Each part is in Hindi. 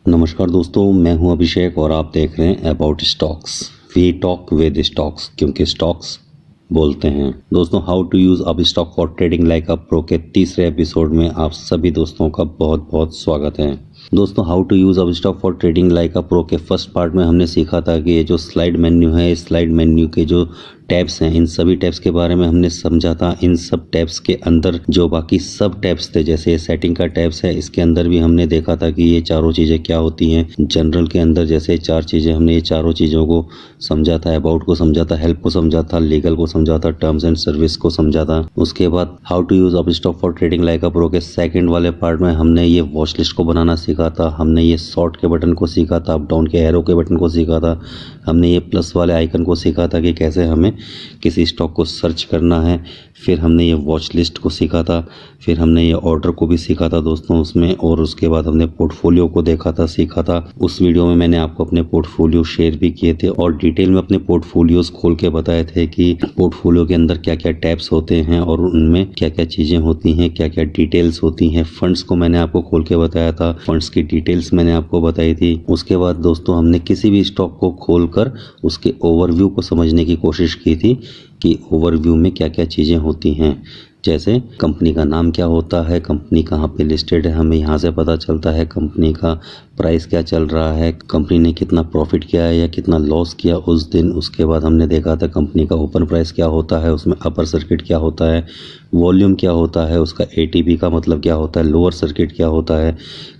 नमस्कार दोस्तों, मैं हूं अभिषेक और आप देख रहे हैं about stocks. We talk with stocks क्योंकि स्टॉक्स बोलते हैं। दोस्तों, how to use Upstox for trading like a pro के तीसरे एपिसोड में आप सभी दोस्तों का बहुत बहुत स्वागत है। दोस्तों, how to use Upstox for trading like a pro के फर्स्ट पार्ट में हमने सीखा था कि ये जो स्लाइड मेन्यू है, इस स्लाइड मेन्यू के जो टैब्स हैं, इन सभी टैब्स के बारे में हमने समझा था। इन सब टैब्स के अंदर जो बाकी सब टैब्स थे, जैसे सेटिंग का टैब्स है, इसके अंदर भी हमने देखा था कि ये चारों चीज़ें क्या होती हैं। जनरल के अंदर जैसे चार चीज़ें, हमने ये चारों चीज़ों को समझा था। अबाउट को समझा था, हेल्प को समझा था, लीगल को समझा था, टर्म्स एंड सर्विस को समझा था। उसके बाद how to use Upstox for trading like a pro के सेकंड वाले पार्ट में हमने ये वॉच लिस्ट को बनाना सीखा था। हमने ये शॉर्ट के बटन को सीखा था, अप डाउन के एरो के बटन को सीखा था। हमने ये प्लस वाले आइकन को सीखा था कि कैसे हमें किसी स्टॉक को सर्च करना है। फिर हमने ये वॉच लिस्ट को सीखा था। फिर हमने ये ऑर्डर को भी सीखा था दोस्तों उसमें। और उसके बाद हमने पोर्टफोलियो को देखा था, सीखा था। उस वीडियो में मैंने आपको अपने पोर्टफोलियो शेयर भी किए थे और डिटेल में अपने पोर्टफोलियोज खोल के बताए थे कि पोर्टफोलियो के अंदर क्या क्या टैब्स होते हैं और उनमें क्या क्या चीजें होती हैं, क्या क्या डिटेल्स होती हैं। फंड्स को मैंने आपको खोल के बताया था, फंड्स की डिटेल्स मैंने आपको बताई थी। उसके बाद दोस्तों हमने किसी भी स्टॉक को खोलकर उसके ओवरव्यू को समझने की कोशिश की थी कि ओवरव्यू में क्या क्या चीज़ें होती हैं। जैसे कंपनी का नाम क्या होता है, कंपनी कहाँ पे लिस्टेड है, हमें यहाँ से पता चलता है। कंपनी का प्राइस क्या चल रहा है, कंपनी ने कितना प्रॉफिट किया है या कितना लॉस किया उस दिन। उसके बाद हमने देखा था कंपनी का ओपन प्राइस क्या होता है, उसमें अपर सर्किट क्या होता है, वॉल्यूम क्या होता है, उसका एटीपी का मतलब क्या होता है, लोअर सर्किट क्या होता है,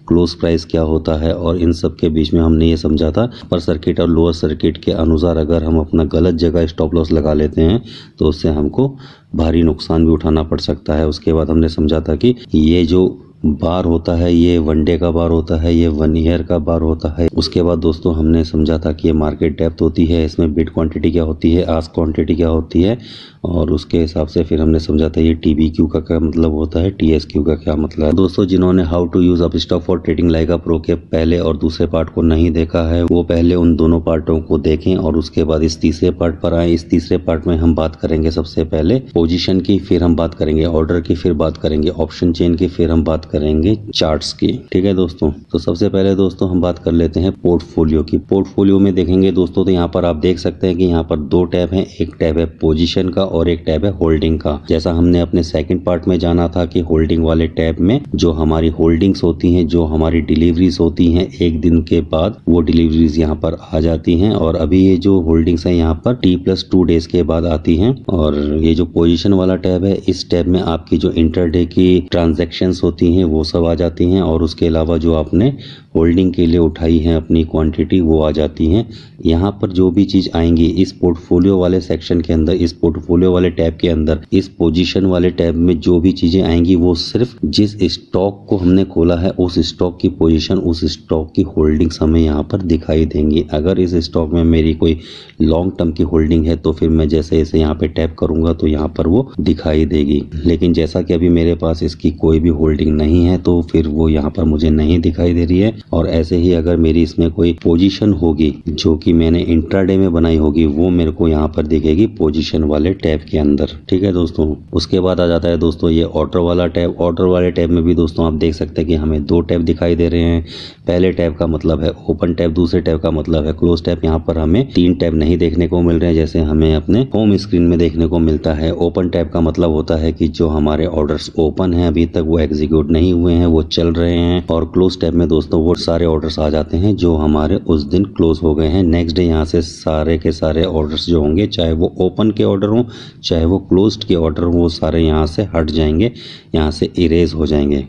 क्लोज प्राइस क्या होता है। और इन सब के बीच में हमने ये समझा था अपर सर्किट और लोअर सर्किट के अनुसार अगर हम अपना गलत जगह स्टॉप लॉस लगा लेते हैं तो उससे हमको भारी नुकसान भी उठाना पड़ सकता है। उसके बाद हमने समझा था कि ये जो बार होता है, ये वन डे का बार होता है, ये वन ईयर का बार होता है। उसके बाद दोस्तों हमने समझा था कि ये मार्केट डेप्थ होती है, इसमें बिड क्वांटिटी क्या होती है, आस्क क्वांटिटी क्या होती है। और उसके हिसाब से फिर हमने समझा था ये TBQ का क्या मतलब होता है, TSQ का क्या मतलब है। दोस्तों, जिन्होंने how to use Upstox for trading like a pro के पहले और दूसरे पार्ट को नहीं देखा है, वो पहले उन दोनों पार्टों को देखें और उसके बाद इस तीसरे पार्ट पर आए। इस तीसरे पार्ट में हम बात करेंगे सबसे पहले पोजीशन की, फिर हम बात करेंगे ऑर्डर की, फिर बात करेंगे ऑप्शन चेन की, फिर हम बात करेंगे चार्ट्स की। ठीक है दोस्तों, तो सबसे पहले दोस्तों हम बात कर लेते हैं पोर्टफोलियो की। पोर्टफोलियो में देखेंगे दोस्तों तो यहाँ पर आप देख सकते हैं कि यहाँ पर दो टैब हैं, एक टैब है पोजीशन का और एक टैब है होल्डिंग का। जैसा हमने अपने सेकंड पार्ट में जाना था कि होल्डिंग वाले टैब में जो हमारी होल्डिंग्स होती हैं, जो हमारी डिलीवरीज होती हैं एक दिन के बाद, वो डिलीवरीज यहाँ पर आ जाती हैं। और अभी ये जो होल्डिंग्स है यहाँ पर T+2 डेज के बाद आती हैं। और ये जो पोजीशन वाला टैब है, इस टैब में आपकी जो इंटरडे की ट्रांजैक्शंस होती हैं वो सब आ जाती हैं। और उसके अलावा जो आपने होल्डिंग के लिए उठाई है अपनी क्वांटिटी, वो आ जाती हैं। यहाँ पर जो भी चीज आएंगी इस पोर्टफोलियो वाले सेक्शन के अंदर, इस पोर्टफोलियो वाले टैब के अंदर, इस पोजीशन वाले टैब में जो भी चीजें आएंगी वो सिर्फ जिस स्टॉक को हमने खोला है उस स्टॉक की पोजीशन, उस स्टॉक की होल्डिंग्स हमें यहाँ पर दिखाई देंगी। अगर इस स्टॉक में मेरी कोई लॉन्ग टर्म की होल्डिंग है तो फिर मैं जैसे जैसे यहाँ पे टैप करूंगा तो यहाँ पर वो दिखाई देगी। लेकिन जैसा कि अभी मेरे पास इसकी कोई भी होल्डिंग नहीं है तो फिर वो यहाँ पर मुझे नहीं दिखाई दे रही है। और ऐसे ही अगर मेरी इसमें कोई पोजीशन होगी जो कि मैंने इंट्राडे में बनाई होगी, वो मेरे को यहाँ पर दिखेगी पोजीशन वाले टैब के अंदर। ठीक है दोस्तों, उसके बाद आ जाता है दोस्तों ये ऑर्डर वाला टैब। ऑर्डर वाले टैब में भी दोस्तों आप देख सकते हैं कि हमें दो टैब दिखाई दे रहे हैं। पहले टैब का मतलब है ओपन टैब, दूसरे टैब का मतलब है क्लोज टैब। यहाँ पर हमें तीन टैब नहीं देखने को मिल रहे हैं जैसे हमें अपने होम स्क्रीन में देखने को मिलता है। ओपन टैब का मतलब होता है कि जो हमारे ऑर्डर्स ओपन हैं, अभी तक वो एग्जीक्यूट नहीं हुए हैं, वो चल रहे हैं। और क्लोज टैब में दोस्तों वो सारे ऑर्डर्स आ जाते हैं जो हमारे उस दिन क्लोज हो गए हैं। नेक्स्ट डे यहाँ से सारे के सारे ऑर्डर्स जो होंगे, चाहे वो ओपन के ऑर्डर हो चाहे वो क्लोज्ड के ऑर्डर हो, वो सारे यहाँ से हट जाएंगे, यहाँ से इरेज हो जाएंगे।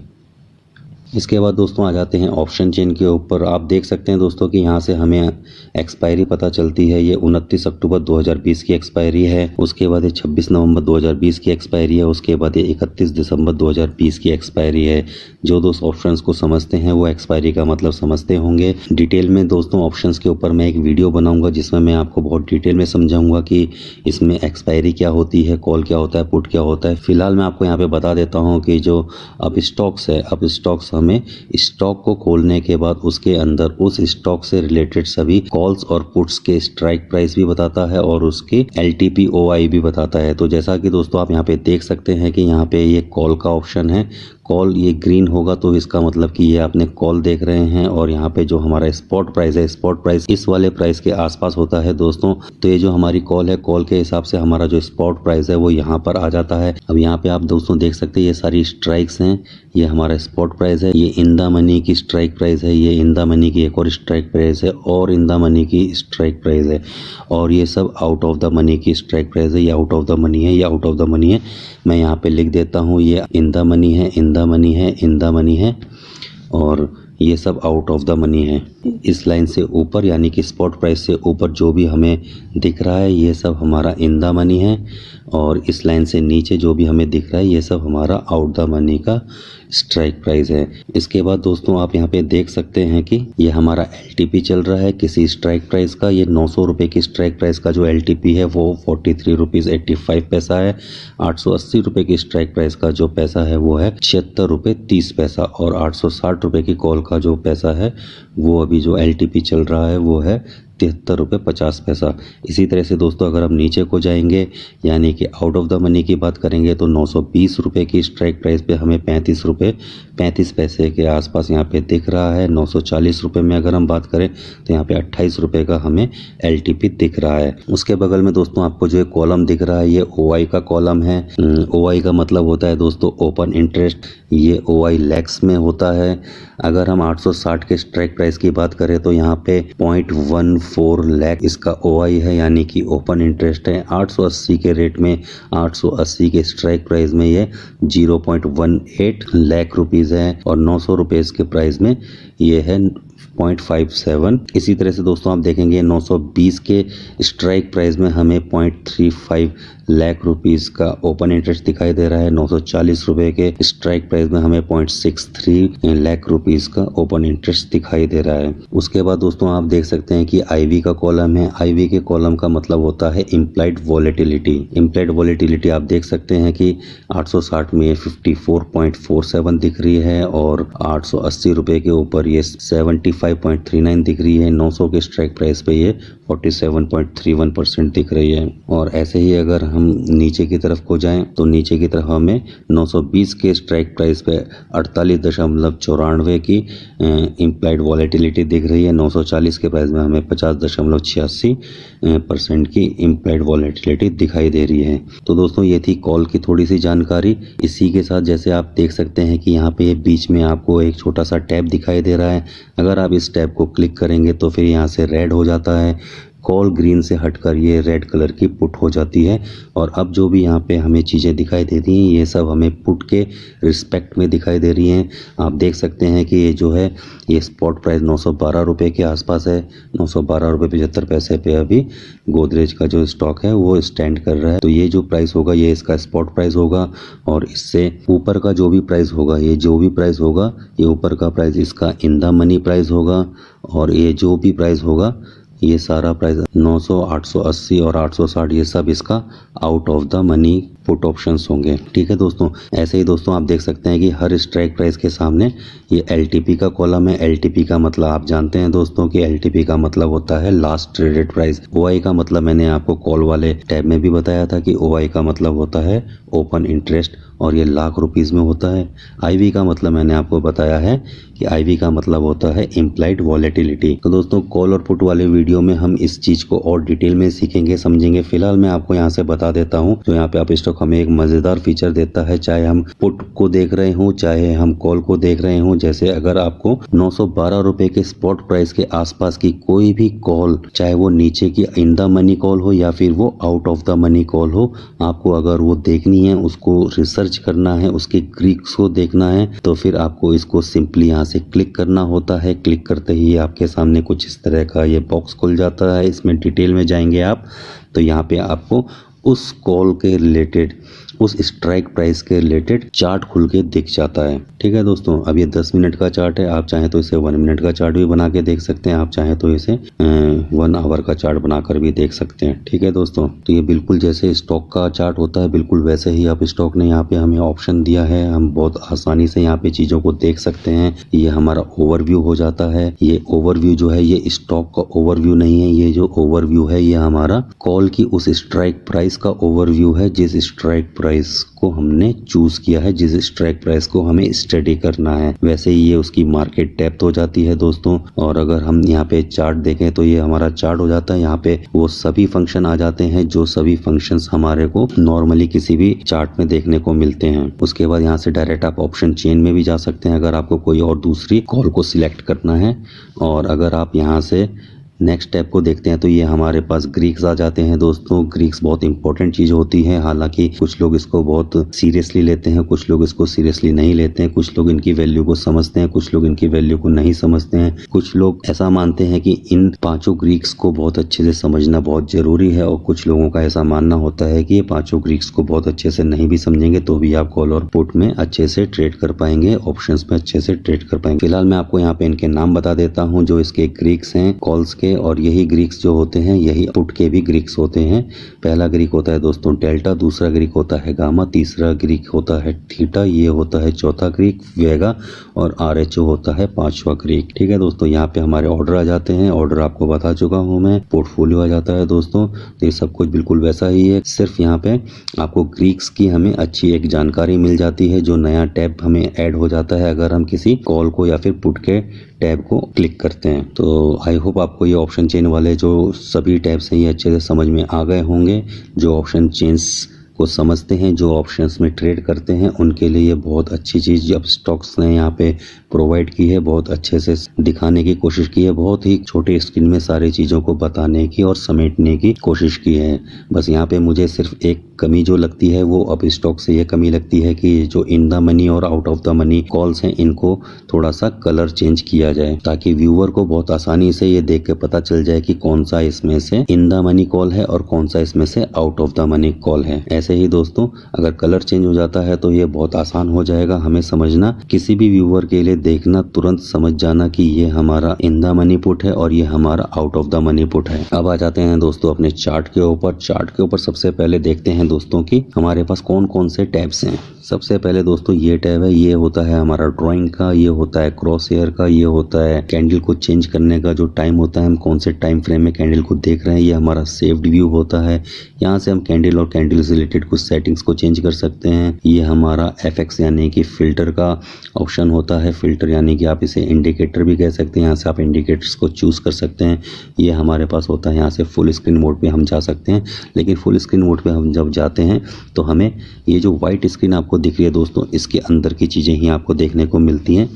इसके बाद दोस्तों आ जाते हैं ऑप्शन चेन के ऊपर। आप देख सकते हैं दोस्तों कि यहाँ से हमें एक्सपायरी पता चलती है। ये 29 अक्टूबर 2020 की एक्सपायरी है। उसके बाद ये 26 नवंबर 2020 की एक्सपायरी है। उसके बाद ये 31 दिसंबर 2020 की एक्सपायरी है। जो दोस्त ऑप्शंस को समझते हैं वो एक्सपायरी का मतलब समझते होंगे। डिटेल में दोस्तों ऑप्शंस के ऊपर मैं एक वीडियो बनाऊंगा जिसमें मैं आपको बहुत डिटेल में समझाऊंगा कि इसमें एक्सपायरी क्या होती है, कॉल क्या होता है, पुट क्या होता है। फिलहाल मैं आपको यहाँ पे बता देता हूँ कि जो अब स्टॉक्स है, अब स्टॉक्स हमें स्टॉक को खोलने के बाद उसके अंदर उस स्टॉक से रिलेटेड सभी कॉल्स और पुट्स के स्ट्राइक प्राइस भी बताता है और उसकी LTP OI भी बताता है। तो जैसा कि दोस्तों आप यहाँ पे देख सकते हैं कि यहाँ पे ये कॉल का ऑप्शन है। कॉल ये ग्रीन होगा तो इसका मतलब कि ये आपने कॉल देख रहे हैं, और यहाँ पे जो हमारा स्पॉट प्राइस है, स्पॉट प्राइस इस वाले प्राइस के आसपास होता है दोस्तों। तो ये जो हमारी कॉल है, कॉल के हिसाब से हमारा जो स्पॉट प्राइस है वो यहाँ पर आ जाता है। अब यहाँ पे आप दोस्तों देख सकते हैं ये सारी स्ट्राइक्स हैं, ये हमारा स्पॉट प्राइस है, ये इन द मनी की स्ट्राइक प्राइस है, ये इन द मनी की एक और स्ट्राइक प्राइस है, और इन द मनी की स्ट्राइक प्राइस है, और ये सब आउट ऑफ द मनी की स्ट्राइक प्राइस है। ये आउट ऑफ द मनी है, ये आउट ऑफ द मनी है। मैं यहाँ पे लिख देता हूँ, ये इन द मनी है, इन द मनी है, इन द मनी है, और ये सब आउट ऑफ द मनी है। इस लाइन से ऊपर यानी कि स्पॉट प्राइस से ऊपर जो भी हमें दिख रहा है ये सब हमारा इन द मनी है, और इस लाइन से नीचे जो भी हमें दिख रहा है ये सब हमारा आउट द मनी का स्ट्राइक प्राइस है। इसके बाद दोस्तों आप यहाँ पे देख सकते हैं कि ये हमारा LTP चल रहा है किसी स्ट्राइक प्राइस का। ये 900 रुपये की स्ट्राइक प्राइस का जो LTP है वो 43 रुपीज़ 85 पैसा है। 880 रुपये की स्ट्राइक प्राइस का जो पैसा है वो है 76 रुपये 30 पैसा, और 860 रुपये की कॉल का जो पैसा है वो अभी जो LTP चल रहा है वो है 73 रुपये 50 पैसा। इसी तरह से दोस्तों अगर हम नीचे को जाएंगे यानी कि आउट ऑफ द मनी की बात करेंगे तो 920 रुपये की स्ट्राइक प्राइस पे हमें 35 रुपये 35 पैसे के आसपास यहाँ पे दिख रहा है। 940 रुपये में अगर हम बात करें तो यहाँ पे 28 रुपये का हमें LTP दिख रहा है। उसके बगल में दोस्तों आपको जो कॉलम दिख रहा है ये OI का कॉलम है। OI का मतलब होता है दोस्तों ओपन इंटरेस्ट। ये OI लैक्स में होता है। अगर हम 860 के स्ट्राइक प्राइस की बात करें तो यहाँ पे 0.14 लाख इसका OI है यानी कि ओपन इंटरेस्ट है। 880 के रेट में 880 के स्ट्राइक प्राइस में ये 0.18 लाख रुपीज़ है, और 900 रुपये के प्राइस में ये है 0.57। इसी तरह से दोस्तों आप देखेंगे 920 के स्ट्राइक प्राइस में हमें 0.35 लाख रुपीस का ओपन इंटरेस्ट दिखाई दे रहा है। 940 रुपये के स्ट्राइक प्राइस में हमें 0.63 लाख रुपीस का ओपन इंटरेस्ट दिखाई दे रहा है। उसके बाद दोस्तों आप देख सकते हैं कि IV का कॉलम है। IV के कॉलम का मतलब होता है इम्प्लाइड वॉलेटिलिटी। इम्प्लाइड वॉलेटिलिटी आप देख सकते हैं कि 860 में 54.47 दिख रही है, और 880 रुपये के ऊपर ये 75.39 दिख रही है। 900 के स्ट्राइक प्राइस पे ये 47.31% दिख रही है। और ऐसे ही अगर हम नीचे की तरफ को जाएं तो नीचे की तरफ हमें 920 के स्ट्राइक प्राइस पे 48.94 की इम्प्लाइड वॉलेटिलिटी दिख रही है। 940 के प्राइस में हमें 50.86% की इम्प्लाइड वॉलेटिलिटी दिखाई दे रही है। तो दोस्तों ये थी कॉल की थोड़ी सी जानकारी। इसी के साथ जैसे आप देख सकते हैं कि यहाँ पे बीच में आपको एक छोटा सा टैब दिखाई दे रहा है। अगर आप इस टैब को क्लिक करेंगे तो फिर यहाँ से रेड हो जाता है। कॉल ग्रीन से हटकर ये रेड कलर की पुट हो जाती है। और अब जो भी यहाँ पे हमें चीज़ें दिखाई देती हैं ये सब हमें पुट के रिस्पेक्ट में दिखाई दे रही हैं। आप देख सकते हैं कि ये जो है ये स्पॉट प्राइस 912 रुपये के आसपास है। 912 रुपये 75 पैसे पे अभी गोदरेज का जो स्टॉक है वो स्टैंड कर रहा है। तो ये जो प्राइस होगा ये इसका स्पॉट प्राइस होगा, और इससे ऊपर का जो भी प्राइस होगा ये जो भी प्राइस होगा ये ऊपर का प्राइस इसका इन द मनी प्राइस होगा, और ये जो भी प्राइस होगा ये सारा प्राइस 900, 880 और 860 ये सब इसका out of the money put options होंगे। ठीक है दोस्तों, ऐसे ही दोस्तों आप देख सकते हैं कि हर स्ट्राइक प्राइस के सामने ये LTP का कॉलम है। LTP का मतलब आप जानते हैं दोस्तों कि LTP का मतलब होता है लास्ट ट्रेडेड प्राइस। OI का मतलब मैंने आपको कॉल वाले टैब में भी बताया था कि OI का मतलब होता है ओपन इंटरेस्ट, और ये लाख रुपीज़ में होता है। IV का मतलब मैंने आपको बताया है कि IV का मतलब होता है इम्प्लाइड वॉलेटिलिटी। तो दोस्तों कॉल और पुट वाले वीडियो में हम इस चीज़ को और डिटेल में सीखेंगे, समझेंगे। फिलहाल मैं आपको यहाँ से बता देता हूँ। तो यहाँ पे आप स्टॉक हमें एक मज़ेदार फीचर देता है, चाहे हम पुट को देख रहे हों चाहे हम कॉल को देख रहे हों। जैसे अगर आपको 912 रुपये के स्पॉट प्राइस के आसपास की कोई भी कॉल, चाहे वो नीचे की इन द मनी कॉल हो या फिर वो out of the money call हो, आपको अगर वो देखनी है, उसको रिसर्च करना है, उसके ग्रीक्स को देखना है, तो फिर आपको इसको सिंपली यहाँ से क्लिक करना होता है। क्लिक करते ही आपके सामने कुछ इस तरह का ये बॉक्स खुल जाता है। इसमें डिटेल में जाएंगे आप तो यहाँ पे आपको उस कॉल के रिलेटेड, उस स्ट्राइक प्राइस के रिलेटेड चार्ट खुल के दिख जाता है। ठीक है दोस्तों, अब ये 10 मिनट का चार्ट है। आप चाहें तो इसे 1 मिनट का चार्ट भी बना के देख सकते हैं, आप चाहें तो इसे 1 आवर का चार्ट बनाकर भी देख सकते हैं। ठीक है दोस्तों, तो ये बिल्कुल जैसे स्टॉक का चार्ट होता है बिल्कुल वैसे ही आप स्टॉक ने यहाँ पे हमें ऑप्शन दिया है। हम बहुत आसानी से यहाँ पे चीज़ों को देख सकते हैं। ये हमारा ओवरव्यू हो जाता है। ये ओवरव्यू जो है ये स्टॉक का ओवरव्यू नहीं है, ये जो ओवरव्यू है ये हमारा कॉल की उस स्ट्राइक प्राइस का ओवरव्यू है जिस स्ट्राइक प्राइस प्राइस को हमने चूज किया है, जिस स्ट्राइक प्राइस को हमें स्टडी करना है। वैसे ही ये उसकी मार्केट डेप्थ हो जाती है दोस्तों। और अगर हम यहाँ पे चार्ट देखें तो ये हमारा चार्ट हो जाता है। यहाँ पे वो सभी फंक्शन आ जाते हैं जो सभी फंक्शंस हमारे को नॉर्मली किसी भी चार्ट में देखने को मिलते हैं। उसके बाद यहाँ से डायरेक्ट आप ऑप्शन चेन में भी जा सकते हैं अगर आपको कोई और दूसरी कॉल को सिलेक्ट करना है। और अगर आप यहाँ से नेक्स्ट टैब को देखते हैं तो ये हमारे पास ग्रीक्स आ जाते हैं दोस्तों। ग्रीक्स बहुत इंपॉर्टेंट चीज़ होती है, हालांकि कुछ लोग इसको बहुत सीरियसली लेते हैं, कुछ लोग इसको सीरियसली नहीं लेते हैं। कुछ लोग इनकी वैल्यू को समझते हैं, कुछ लोग इनकी वैल्यू को नहीं समझते हैं। कुछ लोग ऐसा मानते हैं कि इन 5 ग्रीक्स को बहुत अच्छे से समझना बहुत ज़रूरी है, और कुछ लोगों का ऐसा मानना होता है कि ये 5 ग्रीक्स को बहुत अच्छे से नहीं भी समझेंगे तो भी आप कॉल और पुट में अच्छे से ट्रेड कर पाएंगे, ऑप्शंस में अच्छे से ट्रेड कर पाएंगे। फिलहाल मैं आपको यहाँ पे इनके नाम बता देता हूँ जो इसके ग्रीक्स हैं कॉल्स के, और यही ग्रीक्स जो होते हैं यही पुट के भी ग्रीक्स होते हैं। पहला ग्रीक होता है दोस्तों डेल्टा, दूसरा ग्रीक होता है गामा, तीसरा ग्रीक होता है थीटा, ये होता है चौथा ग्रीक वेगा, और आरएचओ होता है 5वां ग्रीक। ठीक है दोस्तों, यहाँ पे हमारे ऑर्डर आ जाते हैं। ऑर्डर आपको बता चुका हूँ मैं। पोर्टफोलियो आ जाता है दोस्तों। तो ये सब कुछ बिल्कुल वैसा ही है, सिर्फ यहाँ पे आपको ग्रीक्स की हमें अच्छी एक जानकारी मिल जाती है जो नया टैब हमें ऐड हो जाता है अगर हम किसी कॉल को या फिर पुट के टैब को क्लिक करते हैं। तो आई होप आपको ये ऑप्शन चेन वाले जो सभी टैब्स हैं ये अच्छे से समझ में आ गए होंगे। जो ऑप्शन चेन्स को समझते हैं, जो ऑप्शंस में ट्रेड करते हैं, उनके लिए ये बहुत अच्छी चीज़ अब स्टॉक्स ने यहाँ पे प्रोवाइड की है। बहुत अच्छे से दिखाने की कोशिश की है, बहुत ही छोटे स्क्रीन में सारी चीज़ों को बताने की और समेटने की कोशिश की है। बस यहाँ पे मुझे सिर्फ एक कमी जो लगती है वो अब स्टॉक से ये कमी लगती है कि जो इन द मनी और out of the money calls हैं इनको थोड़ा सा कलर चेंज किया जाए, ताकि व्यूअर को बहुत आसानी से ये देख के पता चल जाए कि कौन सा इसमें से इन द मनी कॉल है और कौन सा इसमें से out of the money call है। ऐसे ही दोस्तों अगर कलर चेंज हो जाता है तो ये बहुत आसान हो जाएगा हमें समझना। किसी भी व्यूअर के लिए देखना, तुरंत समझ जाना कि ये हमारा इन द मनी पुट है और ये हमारा out of the money put है। अब आ जाते हैं दोस्तों अपने चार्ट के ऊपर। चार्ट के ऊपर सबसे पहले देखते हैं दोस्तों कि हमारे पास कौन कौन से टैब्स हैं। सबसे पहले दोस्तों ये टैब है, ये होता है हमारा ड्राइंग का, ये होता है क्रॉस हेयर का, ये होता है कैंडल को चेंज करने का जो टाइम होता है, हम कौन से टाइम फ्रेम में कैंडल को देख रहे हैं, ये हमारा सेव्ड व्यू होता है। यहाँ से हम कैंडल और कैंडल से रिलेटेड कुछ सेटिंग्स को चेंज कर सकते हैं। ये हमारा एफएक्स यानी कि फिल्टर का ऑप्शन होता है। फिल्टर यानी कि आप इसे इंडिकेटर भी कह सकते हैं, यहाँ से आप इंडिकेटर्स को चूज कर सकते हैं। ये हमारे पास होता है, यहाँ से फुल स्क्रीन मोड पे हम जा सकते हैं। लेकिन फुल स्क्रीन मोड पे हम जब जाते हैं तो हमें ये जो व्हाइट स्क्रीन आपको दिख रही है दोस्तों, इसके अंदर की चीज़ें ही आपको देखने को मिलती हैं।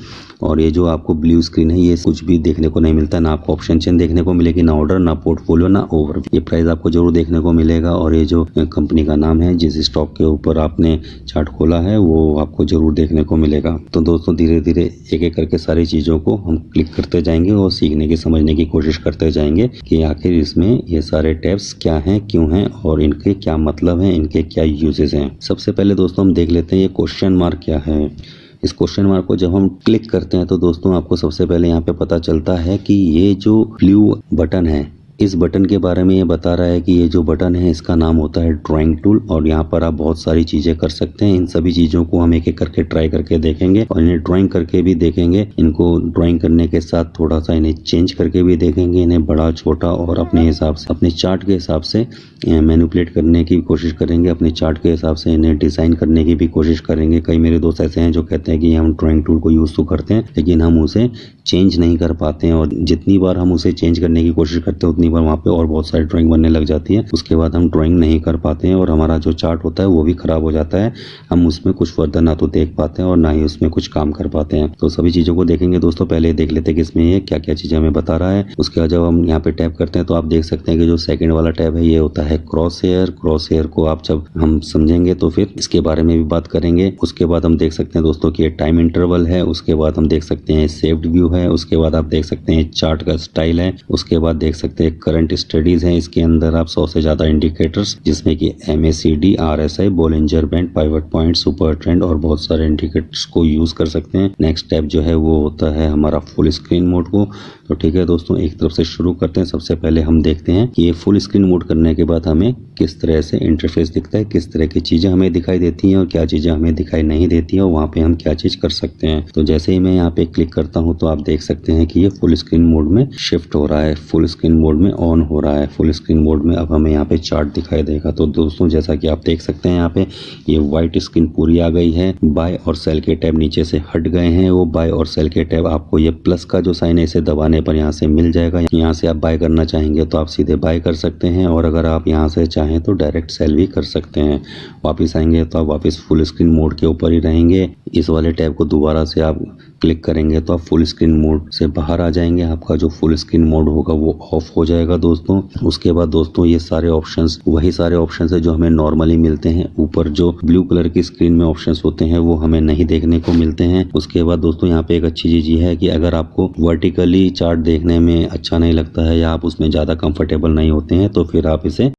और ये जो आपको ब्लू स्क्रीन है ये कुछ भी देखने को नहीं मिलता, ना आपको ऑप्शन चेन देखने को मिलेगी, ना ऑर्डर, ना पोर्टफोलियो, ना ओवर। ये प्राइस आपको जरूर देखने को मिलेगा, और ये जो कंपनी का नाम है जिस स्टॉक के ऊपर आपने चार्ट खोला है वो आपको जरूर देखने को मिलेगा। तो दोस्तों धीरे धीरे एक एक करके सारी चीज़ों को हम क्लिक करते जाएंगे और सीखने की, समझने की कोशिश करते जाएंगे कि आखिर इसमें ये सारे टैब्स क्या हैं, क्यों हैं और इनके क्या मतलब हैं, इनके क्या यूजेस हैं। सबसे पहले दोस्तों हम देख लेते हैं ये क्वेश्चन मार्क क्या है। इस क्वेश्चन मार्क को जब हम क्लिक करते हैं तो दोस्तों आपको सबसे पहले यहाँ पे पता चलता है कि ये जो ब्लू बटन है, इस बटन के बारे में ये बता रहा है कि ये जो बटन है इसका नाम होता है ड्राइंग टूल, और यहाँ पर आप बहुत सारी चीज़ें कर सकते हैं। इन सभी चीज़ों को हम एक एक करके ट्राई करके देखेंगे और इन्हें ड्राइंग करके भी देखेंगे। इनको ड्राइंग करने के साथ थोड़ा सा इन्हें चेंज करके भी देखेंगे, इन्हें बड़ा छोटा और अपने हिसाब से, अपने चार्ट के हिसाब से मैनिपुलेट करने की कोशिश करेंगे, अपने चार्ट के हिसाब से इन्हें डिज़ाइन करने की भी कोशिश करेंगे। कई मेरे दोस्त ऐसे हैं जो कहते हैं कि हम ड्राइंग टूल को यूज़ तो करते हैं लेकिन हम उसे चेंज नहीं कर पाते हैं, और जितनी बार हम उसे चेंज करने की कोशिश करते हैं उतनी बार वहाँ पे और बहुत सारी ड्राइंग बनने लग जाती है। उसके बाद हम ड्राइंग नहीं कर पाते हैं और हमारा जो चार्ट होता है वो भी खराब हो जाता है। हम उसमें कुछ फर्दर ना तो देख पाते हैं और ना ही उसमें कुछ काम कर पाते हैं। तो सभी चीज़ों को देखेंगे दोस्तों। पहले देख लेते हैं कि इसमें ये क्या क्या चीज़ें हमें बता रहा है। उसके बाद जब हम यहाँ पे टैप करते हैं तो आप देख सकते हैं कि जो सेकंड वाला टैब है ये होता है क्रॉस हेयर। क्रॉस हेयर को आप जब हम समझेंगे तो फिर इसके बारे में भी बात करेंगे। उसके बाद हम देख सकते हैं दोस्तों कि ये टाइम इंटरवल है। उसके बाद हम देख सकते हैं सेव्ड व्यू है। उसके बाद आप देख सकते हैं चार्ट का स्टाइल है। उसके बाद देख सकते हैं करंट स्टडीज है। इसके अंदर आप 100 से ज्यादा इंडिकेटर्स जिसमें कि MACD, RSI, Bollinger band, pivot point, super trend और बहुत सारे इंडिकेटर्स को यूज कर सकते हैं। नेक्स्ट स्टेप जो है वो होता है हमारा फुल स्क्रीन मोड को। तो ठीक है दोस्तों, एक तरफ से शुरू करते हैं। सबसे पहले हम देखते हैं कि ये फुल स्क्रीन मोड करने के बाद हमें किस तरह से इंटरफेस दिखता है, किस तरह की चीजें हमें दिखाई देती हैं और क्या चीजें हमें दिखाई नहीं देती है और वहाँ पे हम क्या चीज कर सकते हैं। तो जैसे ही मैं यहाँ पे क्लिक करता हूँ तो आप देख सकते हैं कि ये फुल स्क्रीन मोड में शिफ्ट हो रहा है। फुल स्क्रीन मोड में ऑन हो रहा है, फुल स्क्रीन मोड में। अब हमें यहाँ पे चार्ट दिखाई देगा। तो दोस्तों जैसा कि आप देख सकते हैं यहाँ पे ये व्हाइट स्क्रीन पूरी आ गई है। बाय और सेल के टैब नीचे से हट गए हैं। वो बाय और सेल के टैब आपको ये प्लस का जो साइन है इसे दबाने पर यहाँ से मिल जाएगा। यहाँ से आप बाय करना चाहेंगे तो आप सीधे बाय कर सकते हैं, और अगर आप यहाँ से चाहें तो डायरेक्ट सेल भी कर सकते हैं। वापस आएंगे तो आप वापस फुल स्क्रीन मोड के ऊपर ही रहेंगे। इस वाले टैब को दोबारा से आप क्लिक करेंगे तो आप फुल स्क्रीन मोड से बाहर आ जाएंगे। आपका जो फुल स्क्रीन मोड होगा वो ऑफ हो जाएगा दोस्तों। उसके बाद दोस्तों ये सारे ऑप्शंस वही सारे ऑप्शंस है जो हमें नॉर्मली मिलते हैं। ऊपर जो ब्लू कलर की स्क्रीन में ऑप्शंस होते हैं वो हमें नहीं देखने को मिलते हैं। उसके बाद दोस्तों यहाँ पे एक अच्छी चीज ये है कि अगर आपको वर्टिकली चार्ट देखने में अच्छा नहीं लगता है या आप उसमें ज्यादा कंफर्टेबल नहीं होते हैं तो फिर आप इसे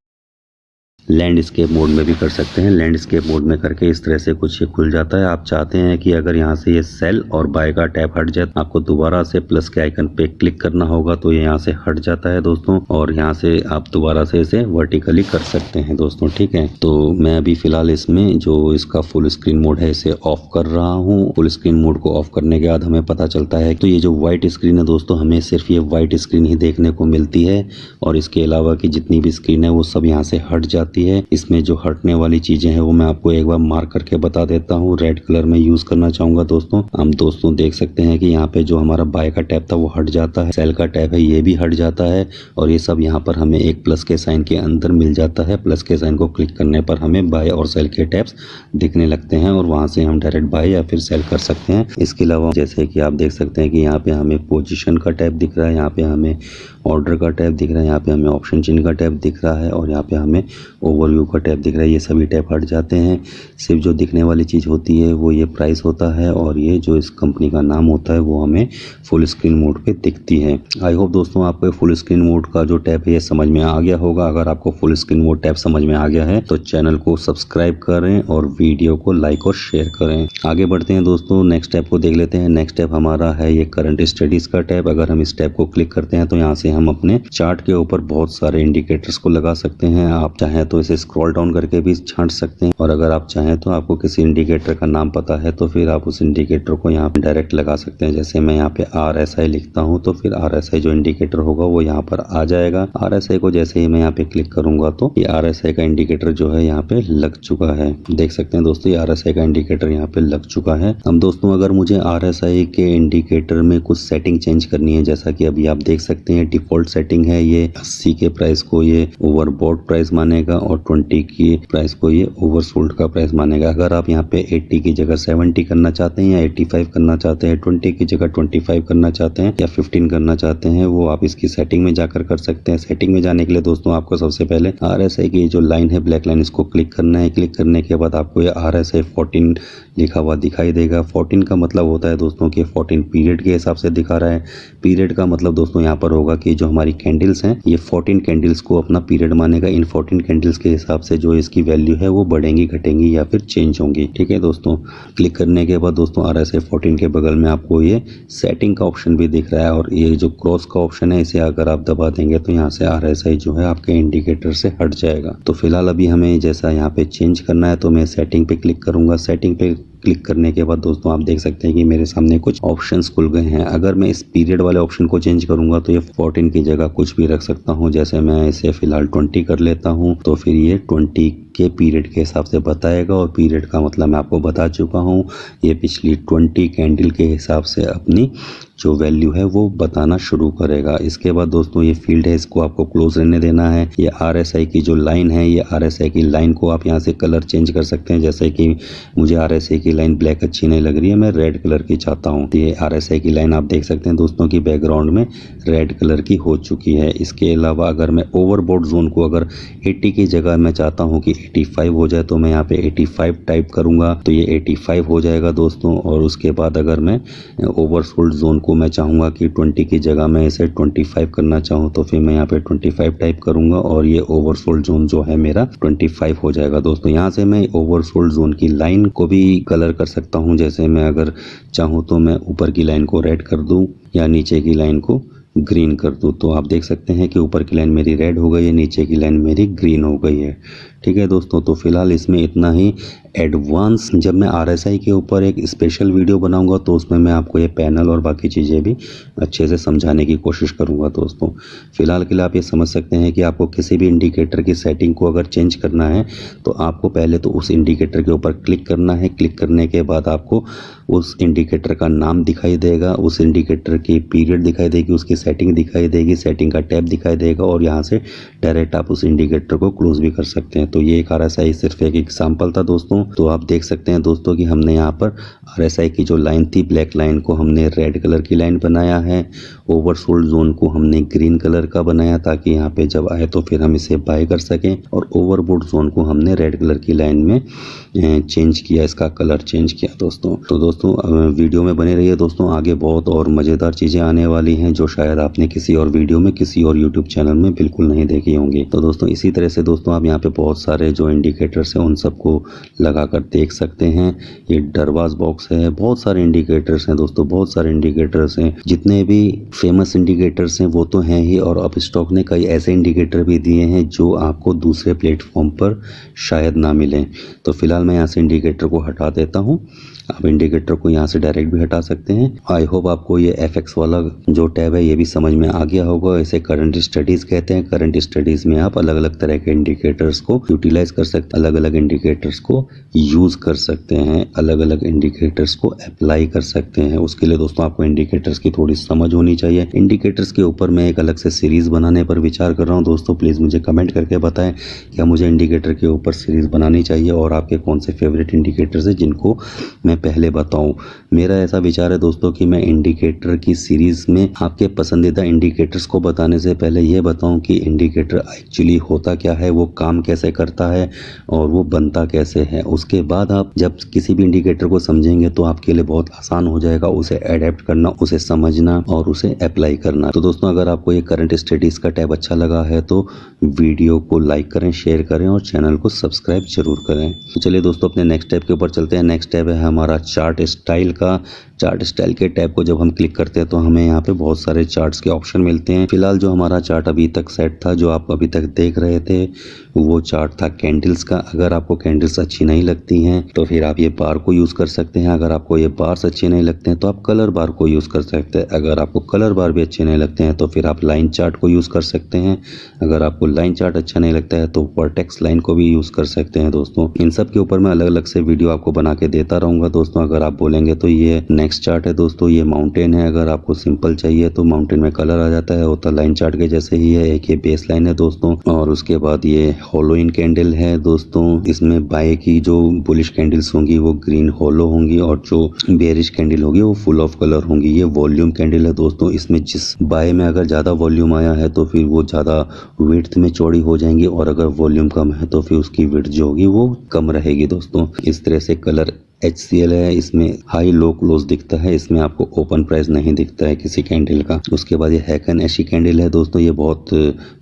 लैंडस्केप मोड में भी कर सकते हैं। लैंडस्केप मोड में करके इस तरह से कुछ ये खुल जाता है। आप चाहते हैं कि अगर यहाँ से ये सेल और बाय का टैब हट जाए, आपको दोबारा से प्लस के आइकन पे क्लिक करना होगा तो ये यहाँ से हट जाता है दोस्तों, और यहाँ से आप दोबारा से इसे वर्टिकली कर सकते हैं दोस्तों। ठीक है, तो मैं अभी फिलहाल इसमें जो इसका फुल स्क्रीन मोड है इसे ऑफ कर रहा हूँ। फुल स्क्रीन मोड को ऑफ करने के बाद हमें पता चलता है तो ये जो व्हाइट स्क्रीन है दोस्तों, हमें सिर्फ ये व्हाइट स्क्रीन ही देखने को मिलती है, और इसके अलावा की जितनी भी स्क्रीन है वो सब यहाँ से हट जाती है। इसमें जो हटने वाली चीजें हैं वो मैं आपको एक बार मार्क करके बता देता हूँ। रेड कलर में यूज करना चाहूंगा दोस्तों। हम दोस्तों देख सकते हैं कि यहाँ पे जो हमारा बाय का टैब था वो हट जाता है, सेल का टैब है ये भी हट जाता है, और ये सब यहाँ पर हमें एक प्लस के साइन के अंदर मिल जाता है। प्लस के साइन को क्लिक करने पर हमें बाय और सेल के टैब्स दिखने लगते हैं, और वहां से हम डायरेक्ट बाय या फिर सेल कर सकते हैं। इसके अलावा जैसे कि आप देख सकते हैं कि यहाँ पे हमें पोजीशन का टैब दिख रहा है, यहाँ पे हमें ऑर्डर का टैब दिख रहा है, यहाँ पे हमें ऑप्शन चिन्ह का टैब दिख रहा है, और यहाँ पे हमें ओवरव्यू का टैब दिख रहा है। ये सभी टैब हट जाते हैं। सिर्फ जो दिखने वाली चीज़ होती है वो ये प्राइस होता है, और ये जो इस कंपनी का नाम होता है वो हमें फुल स्क्रीन मोड पे दिखती है। आई होप दोस्तों आपको फुल स्क्रीन मोड का जो टैब है ये समझ में आ गया होगा। अगर आपको फुल स्क्रीन मोड टैब समझ में आ गया है तो चैनल को सब्सक्राइब करें और वीडियो को लाइक और शेयर करें। आगे बढ़ते हैं दोस्तों, नेक्स्ट टैब को देख लेते हैं। नेक्स्ट टैब हमारा है ये करंट स्टडीज का टैब। अगर हम इस टैब को क्लिक करते हैं तो यहाँ से हम अपने चार्ट के ऊपर बहुत सारे इंडिकेटर्स को लगा सकते हैं। आप चाहें तो इसे स्क्रॉल डाउन करके भी छांट सकते हैं, और अगर आप चाहें तो आपको किसी इंडिकेटर का नाम पता है तो फिर आप उस इंडिकेटर को यहाँ पे डायरेक्ट लगा सकते हैं। जैसे मैं यहाँ पे RSI लिखता हूँ तो फिर RSI जो इंडिकेटर होगा वो यहाँ पर आ जाएगा। RSI को जैसे ही मैं यहाँ पे क्लिक करूंगा तो ये RSI का इंडिकेटर जो है यहाँ पे लग चुका है। देख सकते हैं दोस्तों ये RSI का इंडिकेटर यहाँ पे लग चुका है। अब दोस्तों अगर मुझे RSI के इंडिकेटर में कुछ सेटिंग चेंज करनी है, जैसा कि अभी आप देख सकते हैं डिफॉल्ट सेटिंग है ये 80 के प्राइस को ये ओवरबॉट प्राइस मानेगा, और 20 की प्राइस को ये ओवरसोल्ड का प्राइस मानेगा। अगर आप यहाँ पे 80 की जगह 70 करना चाहते हैं, या 85 करना चाहते हैं, 20 की जगह 25 करना चाहते हैं, या 15 करना चाहते हैं, वो आप इसकी सेटिंग में जाकर कर सकते हैं। सेटिंग में जाने के लिए दोस्तों आपको सबसे पहले RSI की जो लाइन है ब्लैक लाइन, इसको क्लिक करना है। क्लिक करने के बाद आपको ये RSI 14 लिखा हुआ दिखाई देगा। 14 का मतलब होता है दोस्तों कि 14 पीरियड के हिसाब से दिखा रहा है। पीरियड का मतलब दोस्तों यहाँ पर होगा कि जो हमारी कैंडल्स हैं ये 14 कैंडल्स को अपना पीरियड मानेगा। इन 14 कैंडल्स के हिसाब से जो इसकी वैल्यू है वो बढ़ेंगी, घटेंगी या फिर चेंज होंगी। ठीक है दोस्तों, क्लिक करने के बाद दोस्तों RSI 14 के बगल में आपको ये सेटिंग का ऑप्शन भी दिख रहा है, और ये जो क्रॉस का ऑप्शन है इसे अगर आप दबा देंगे तो यहाँ से RSI जो है आपके इंडिकेटर से हट जाएगा। तो फिलहाल अभी हमें जैसा यहाँ पे चेंज करना है तो मैं सेटिंग पे क्लिक करूंगा। सेटिंग पे क्लिक करने के बाद दोस्तों आप देख सकते हैं कि मेरे सामने कुछ ऑप्शंस खुल गए हैं। अगर मैं इस पीरियड वाले ऑप्शन को चेंज करूंगा तो ये 14 की जगह कुछ भी रख सकता हूं। जैसे मैं इसे फिलहाल 20 कर लेता हूं तो फिर ये 20 के पीरियड के हिसाब से बताएगा, और पीरियड का मतलब मैं आपको बता चुका हूं। ये पिछली 20 कैंडल के हिसाब से अपनी जो वैल्यू है वो बताना शुरू करेगा। इसके बाद दोस्तों ये फील्ड है, इसको आपको क्लोज रहने देना है। ये RSI की जो लाइन है, ये RSI की लाइन को आप यहाँ से कलर चेंज कर सकते हैं। जैसे कि मुझे RSI की लाइन ब्लैक अच्छी नहीं लग रही है, मैं रेड कलर की चाहता हूँ। ये RSI की लाइन आप देख सकते हैं दोस्तों की बैकग्राउंड में रेड कलर की हो चुकी है। इसके अलावा अगर मैं ओवरबॉट जोन को अगर 80 की जगह मैं चाहता हूँ कि 85 हो जाए तो मैं यहाँ पे 85 टाइप करूँगा तो ये 85 हो जाएगा दोस्तों। और उसके बाद अगर मैं ओवरसोल्ड जोन को मैं चाहूँगा कि 20 की जगह मैं इसे 25 करना चाहूँ तो फिर मैं यहाँ पे 25 टाइप करूँगा, और ये ओवरसोल्ड जोन जो है मेरा 25 हो जाएगा दोस्तों। यहाँ से मैं ओवरसोल्ड जोन की लाइन को भी कलर कर सकता हूँ। जैसे मैं अगर चाहूँ तो मैं ऊपर की लाइन को रेड कर दूँ या नीचे की लाइन को ग्रीन कर दूँ तो आप देख सकते हैं कि ऊपर की लाइन मेरी रेड हो गई है, नीचे की लाइन मेरी ग्रीन हो गई है। ठीक है दोस्तों, तो फिलहाल इसमें इतना ही। एडवांस जब मैं RSI के ऊपर एक स्पेशल वीडियो बनाऊंगा तो उसमें मैं आपको ये पैनल और बाकी चीज़ें भी अच्छे से समझाने की कोशिश करूंगा दोस्तों। फिलहाल के लिए आप ये समझ सकते हैं कि आपको किसी भी इंडिकेटर की सेटिंग को अगर चेंज करना है तो आपको पहले तो उस इंडिकेटर के ऊपर क्लिक करना है। क्लिक करने के बाद आपको उस इंडिकेटर का नाम दिखाई देगा, उस इंडिकेटर की पीरियड दिखाई देगी, उसकी सेटिंग दिखाई देगी, सेटिंग का टैब दिखाई देगा और यहाँ से डायरेक्ट आप उस इंडिकेटर को क्लोज भी कर सकते हैं। तो ये एक RSI सिर्फ एक एग्जाम्पल था दोस्तों। तो आप देख सकते हैं दोस्तों कि हमने यहाँ पर RSI की जो लाइन थी, ब्लैक लाइन को हमने रेड कलर की लाइन बनाया है। ओवरसोल्ड जोन को हमने ग्रीन कलर का बनाया ताकि यहाँ पे जब आए तो फिर हम इसे बाय कर सकें, और ओवरबोट जोन को हमने रेड कलर की लाइन में चेंज किया, इसका कलर चेंज किया दोस्तों। तो दोस्तों वीडियो में बने रहिए दोस्तों, आगे बहुत और मज़ेदार चीज़ें आने वाली हैं जो शायद आपने किसी और वीडियो में, किसी और यूट्यूब चैनल में बिल्कुल नहीं देखी होंगी। तो दोस्तों इसी तरह से दोस्तों आप यहाँ पे बहुत सारे जो इंडिकेटर्स हैं उन सबको लगा कर देख सकते हैं। ये डरवाज बॉक्स है, बहुत सारे इंडिकेटर्स हैं दोस्तों, बहुत सारे इंडिकेटर्स हैं। जितने भी फेमस इंडिकेटर्स हैं वो तो हैं ही, और अपस्टॉक ने कई ऐसे इंडिकेटर भी दिए हैं जो आपको दूसरे प्लेटफॉर्म पर शायद ना मिलें। तो फिलहाल मैं यहाँ से इंडिकेटर को हटा देता हूँ। आप इंडिकेटर को यहाँ से डायरेक्ट भी हटा सकते हैं। आई होप आपको ये FX वाला जो टैब है ये भी समझ में आ गया होगा। इसे करंट स्टडीज़ कहते हैं। करंट स्टडीज़ में आप अलग अलग तरह के इंडिकेटर्स को यूटिलाइज कर सकते हैं, अलग अलग इंडिकेटर्स को यूज़ कर सकते हैं, अलग अलग इंडिकेटर्स को अप्लाई कर सकते हैं। उसके लिए दोस्तों आपको इंडिकेटर्स की थोड़ी समझ होनी चाहिए। इंडिकेटर्स के ऊपर मैं एक अलग से सीरीज़ बनाने पर विचार कर रहा हूँ दोस्तों। प्लीज़ मुझे कमेंट करके बताएं क्या मुझे इंडिकेटर के ऊपर सीरीज़ बनानी चाहिए और आपके कौन से फेवरेट इंडिकेटर्स हैं जिनको मैं पहले बताऊं। मेरा ऐसा विचार है दोस्तों कि मैं इंडिकेटर की सीरीज में आपके पसंदीदा इंडिकेटर्स को बताने से पहले ये बताऊं कि इंडिकेटर एक्चुअली होता क्या है, वो काम कैसे करता है और वो बनता कैसे है। उसके बाद आप जब किसी भी इंडिकेटर को समझेंगे तो आपके लिए बहुत आसान हो जाएगा उसे एडेप्ट करना, उसे समझना और उसे अप्लाई करना। तो दोस्तों अगर आपको ये करंट स्टडीज का टैब अच्छा लगा है तो वीडियो को लाइक करें, शेयर करें और चैनल को सब्सक्राइब जरूर करें। तो चलिए दोस्तों अपने नेक्स्ट टैब के ऊपर चलते हैं। नेक्स्ट टैब है हमारा चार्ट स्टाइल का। चार्ट स्टाइल के टैब को जब हम क्लिक करते हैं तो हमें यहाँ पे बहुत सारे चार्ट्स के ऑप्शन मिलते हैं। फिलहाल जो हमारा चार्ट अभी तक सेट था, जो आप अभी तक देख रहे थे, वो चार्ट था कैंडल्स का। अगर आपको कैंडल्स अच्छी नहीं लगती हैं तो फिर आप ये बार को यूज़ कर सकते हैं। अगर आपको ये बार्स अच्छे नहीं लगते हैं तो आप कलर बार को यूज़ कर सकते हैं। अगर आपको कलर बार भी अच्छे नहीं लगते हैं तो फिर आप लाइन चार्ट को यूज़ कर सकते हैं। अगर आपको लाइन चार्ट अच्छा नहीं लगता है तो वर्टेक्स लाइन को भी यूज़ कर सकते हैं दोस्तों। इन सब के ऊपर मैं अलग अलग से वीडियो आपको बना के देता रहूँगा दोस्तों। अगर आप बोलेंगे तो ये नेक्स्ट चार्ट है दोस्तों, ये माउंटेन है। अगर आपको सिंपल चाहिए तो माउंटेन में कलर आ जाता है, होता लाइन चार्ट के जैसे ही है। एक ये बेस लाइन है दोस्तों, और उसके बाद ये होलो इन कैंडल है दोस्तों। इसमें बाय की जो बुलिश कैंडल्स होंगी वो ग्रीन होलो होंगी और जो बेरिश कैंडल होगी वो फुल ऑफ कलर होंगी। ये वॉल्यूम कैंडल है दोस्तों। इसमें जिस बाय में अगर ज़्यादा वॉल्यूम आया है तो फिर वो ज़्यादा विड्थ में चौड़ी हो जाएंगी, और अगर वॉल्यूम कम है तो फिर उसकी विड्थ जो होगी वो कम रहेगी दोस्तों। इस तरह से कलर HCL है, इसमें हाई लो क्लोज दिखता है, इसमें आपको ओपन प्राइस नहीं दिखता है किसी कैंडल का। उसके बाद ये हैकन एशी कैंडल है दोस्तों। ये बहुत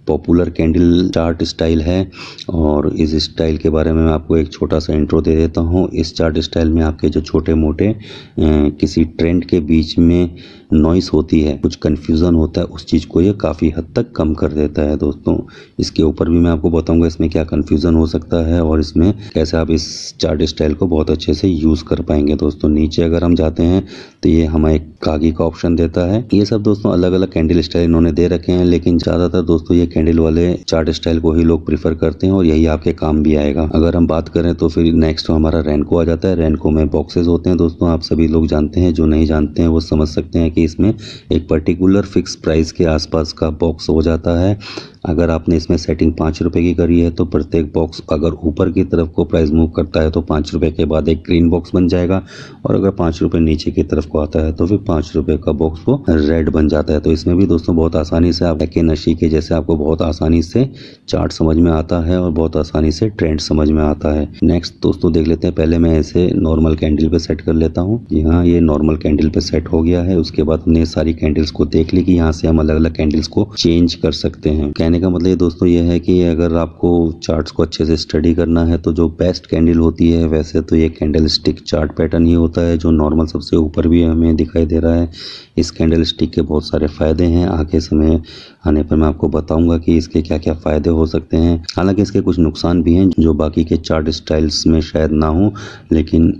पॉपुलर कैंडल चार्ट स्टाइल है और इस स्टाइल के बारे में मैं आपको एक छोटा सा इंट्रो दे देता हूँ। इस चार्ट स्टाइल में आपके जो छोटे मोटे किसी ट्रेंड के बीच में नॉइस होती है, कुछ कन्फ्यूज़न होता है, उस चीज़ को ये काफ़ी हद तक कम कर देता है दोस्तों। इसके ऊपर भी मैं आपको बताऊंगा इसमें क्या कन्फ्यूज़न हो सकता है और इसमें कैसे आप इस चार्ट स्टाइल को बहुत अच्छे से यूज़ कर पाएंगे दोस्तों। नीचे अगर हम जाते हैं तो ये हमें कागी का ऑप्शन देता है। ये सब दोस्तों अलग अलग कैंडल स्टाइल इन्होंने दे रखे हैं, लेकिन ज़्यादातर दोस्तों ये कैंडल वाले चार्ट स्टाइल को ही लोग प्रीफर करते हैं और यही आपके काम भी आएगा। अगर हम बात करें तो फिर नेक्स्ट हमारा रेनको आ जाता है। रेनको में बॉक्सेस होते हैं दोस्तों, आप सभी लोग जानते हैं। जो नहीं जानते हैं वो समझ सकते हैं कि इसमें एक पर्टिकुलर फिक्स प्राइस के आसपास का बॉक्स हो जाता है। अगर आपने इसमें सेटिंग 5 रुपए की करी है तो प्रत्येक बॉक्स अगर ऊपर की तरफ को प्राइस मूव करता है तो 5 रुपए के बाद एक ग्रीन बॉक्स बन जाएगा, और अगर 5 रुपए नीचे की तरफ को आता है तो फिर 5 रुपए का बॉक्स वो रेड बन जाता है। तो इसमें भी दोस्तों बहुत आसानी से आप के नशी के जैसे आपको बहुत आसानी से चार्ट समझ में आता है और बहुत आसानी से ट्रेंड समझ में आता है। नेक्स्ट दोस्तों देख लेते हैं, पहले मैं इसे नॉर्मल कैंडल पे सेट कर लेता हूँ। यहाँ ये नॉर्मल कैंडल पे सेट हो गया है। उसके बाद हमने सारी कैंडल्स को देख ली कि यहाँ से हम अलग अलग कैंडल्स को चेंज कर सकते हैं। कहने का मतलब ये दोस्तों ये है कि अगर आपको चार्ट्स को अच्छे से स्टडी करना है तो जो बेस्ट कैंडल होती है, वैसे तो ये कैंडल स्टिक चार्ट पैटर्न ही होता है जो नॉर्मल सबसे ऊपर भी हमें दिखाई दे रहा है। इस कैंडल स्टिक के बहुत सारे फ़ायदे हैं, आगे समय आने पर मैं आपको बताऊंगा कि इसके क्या क्या फ़ायदे हो सकते हैं। हालांकि इसके कुछ नुकसान भी हैं जो बाकी के चार्ट स्टाइल्स में शायद ना हो, लेकिन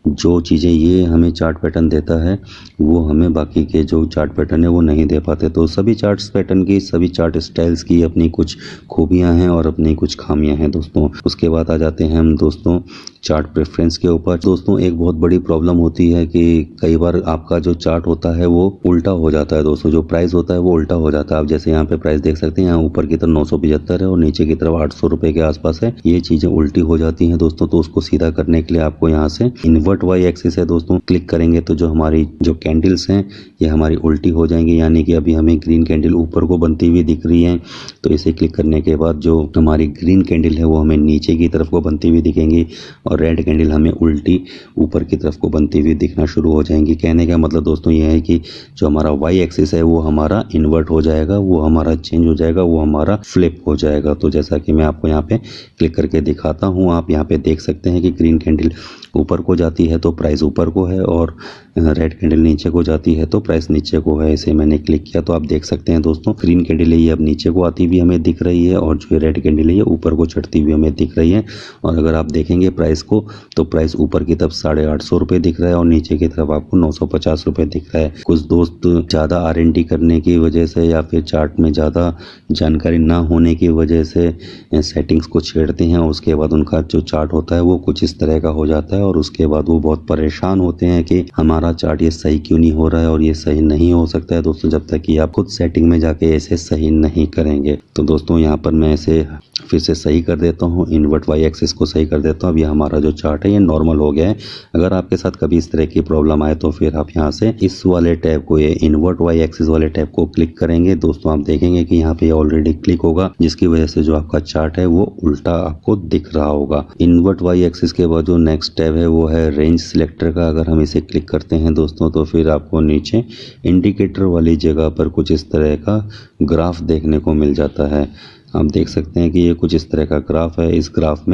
जो चीज़ें ये हमें चार्ट पैटर्न देता है वो हमें बाकी के जो चार्ट पैटर्न है वो नहीं दे पाते। तो सभी चार्ट पैटर्न की, सभी चार्ट स्टाइल्स की अपनी कुछ खूबियां हैं और अपनी कुछ खामियां हैं दोस्तों। उसके बाद आ जाते हैं हम दोस्तों चार्ट प्रेफरेंस के ऊपर। दोस्तों एक बहुत बड़ी प्रॉब्लम होती है कि कई बार आपका जो चार्ट होता है वो उल्टा हो जाता है दोस्तों, जो प्राइस होता है वो उल्टा हो जाता है। आप जैसे यहाँ पे प्राइस देख सकते हैं, यहाँ ऊपर की तरफ 975 है और नीचे की तरफ 800 रुपए के आसपास है। ये चीज़ें उल्टी हो जाती हैं दोस्तों, तो उसको सीधा करने के लिए आपको यहाँ से इन्वर्ट वाई एक्सिस है दोस्तों, क्लिक करेंगे तो जो हमारी जो कैंडल्स हैं ये हमारी उल्टी हो जाएंगी। यानी कि अभी हमें ग्रीन कैंडल ऊपर को बनती हुई दिख रही है, तो इसे क्लिक करने के बाद जो हमारी ग्रीन कैंडल है वो हमें नीचे की तरफ को बनती हुई दिखेंगी और रेड कैंडल हमें उल्टी ऊपर की तरफ को बनती हुई दिखना शुरू हो जाएंगी। कहने का मतलब दोस्तों ये है कि जो हमारा वाई एक्सिस है वो हमारा इन्वर्ट हो जाएगा, वो हमारा चेंज हो जाएगा, वो हमारा फ्लिप हो जाएगा। तो जैसा कि मैं आपको यहाँ पे क्लिक करके दिखाता हूँ, आप यहाँ पे देख सकते हैं कि ग्रीन कैंडल ऊपर को जाती है तो प्राइस ऊपर को है और रेड कैंडल नीचे को जाती है तो प्राइस नीचे को है। इसे मैंने क्लिक किया तो आप देख सकते हैं दोस्तों ग्रीन कैंडल है ये अब नीचे को आती हुई हमें दिख रही है और जो रेड कैंडल है ये ऊपर को चढ़ती हुई हमें दिख रही है। और अगर आप देखेंगे प्राइस को तो प्राइस ऊपर की तरफ 850 रुपये दिख रहा है और नीचे की तरफ आपको 950 रुपये दिख रहा है। कुछ दोस्त ज़्यादा R&D करने की वजह से या फिर चार्ट में ज़्यादा जानकारी ना होने की वजह से सेटिंग्स को छेड़ते हैं, उसके बाद उनका जो चार्ट होता है वो कुछ इस तरह का हो जाता है और उसके बाद वो बहुत परेशान होते हैं कि हमारा चार्ट ये सही क्यों नहीं हो रहा है। और ये सही नहीं हो सकता है दोस्तों जब तक कि आप खुद सेटिंग में जाके इसे सही नहीं करेंगे। तो दोस्तों यहाँ पर मैं इसे फिर से सही कर देता हूँ, इन्वर्ट वाई एक्सिस को सही कर देता हूँ। अब ये हमारा जो चार्ट है ये नॉर्मल हो गया है। अगर आपके साथ कभी इस तरह की प्रॉब्लम आए तो फिर आप यहाँ से इस वाले टैब को, ये इन्वर्ट वाई एक्सिस वाले टैब को क्लिक करेंगे दोस्तों, आप देखेंगे कि यहाँ पे ऑलरेडी क्लिक होगा, जिसकी वजह से जो आपका चार्ट है वो उल्टा आपको दिख रहा होगा। इन्वर्ट वाई एक्सिस के बाद जो नेक्स्ट टैब है वो है रेंज सिलेक्टर का। अगर हम इसे क्लिक करते हैं दोस्तों तो फिर आपको नीचे इंडिकेटर वाली जगह पर कुछ इस तरह का ग्राफ देखने को मिल जाता है। आप देख सकते हैं कि ये कुछ इस तरह का ग्राफ है। इस ग्राफ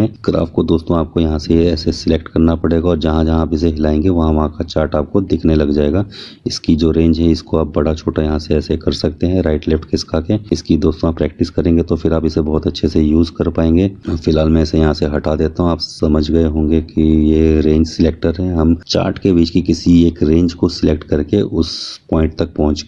को दोस्तों आपको यहाँ से ऐसे सिलेक्ट करना पड़ेगा और जहाँ जहाँ आप इसे हिलाएंगे वहाँ का चार्ट आपको दिखने लग जाएगा। इसकी जो रेंज है इसको आप बड़ा छोटा यहाँ से ऐसे कर सकते हैं, राइट लेफ्ट खिसका के। इसकी दोस्तों आप प्रैक्टिस करेंगे तो फिर आप इसे बहुत अच्छे से यूज़ कर पाएंगे। फिलहाल मैं इसे यहाँ से हटा देता हूँ। आप समझ गए होंगे कि ये रेंज सिलेक्टर है। हम चार्ट के बीच की किसी एक रेंज को सिलेक्ट करके उस पॉइंट तक पहुँच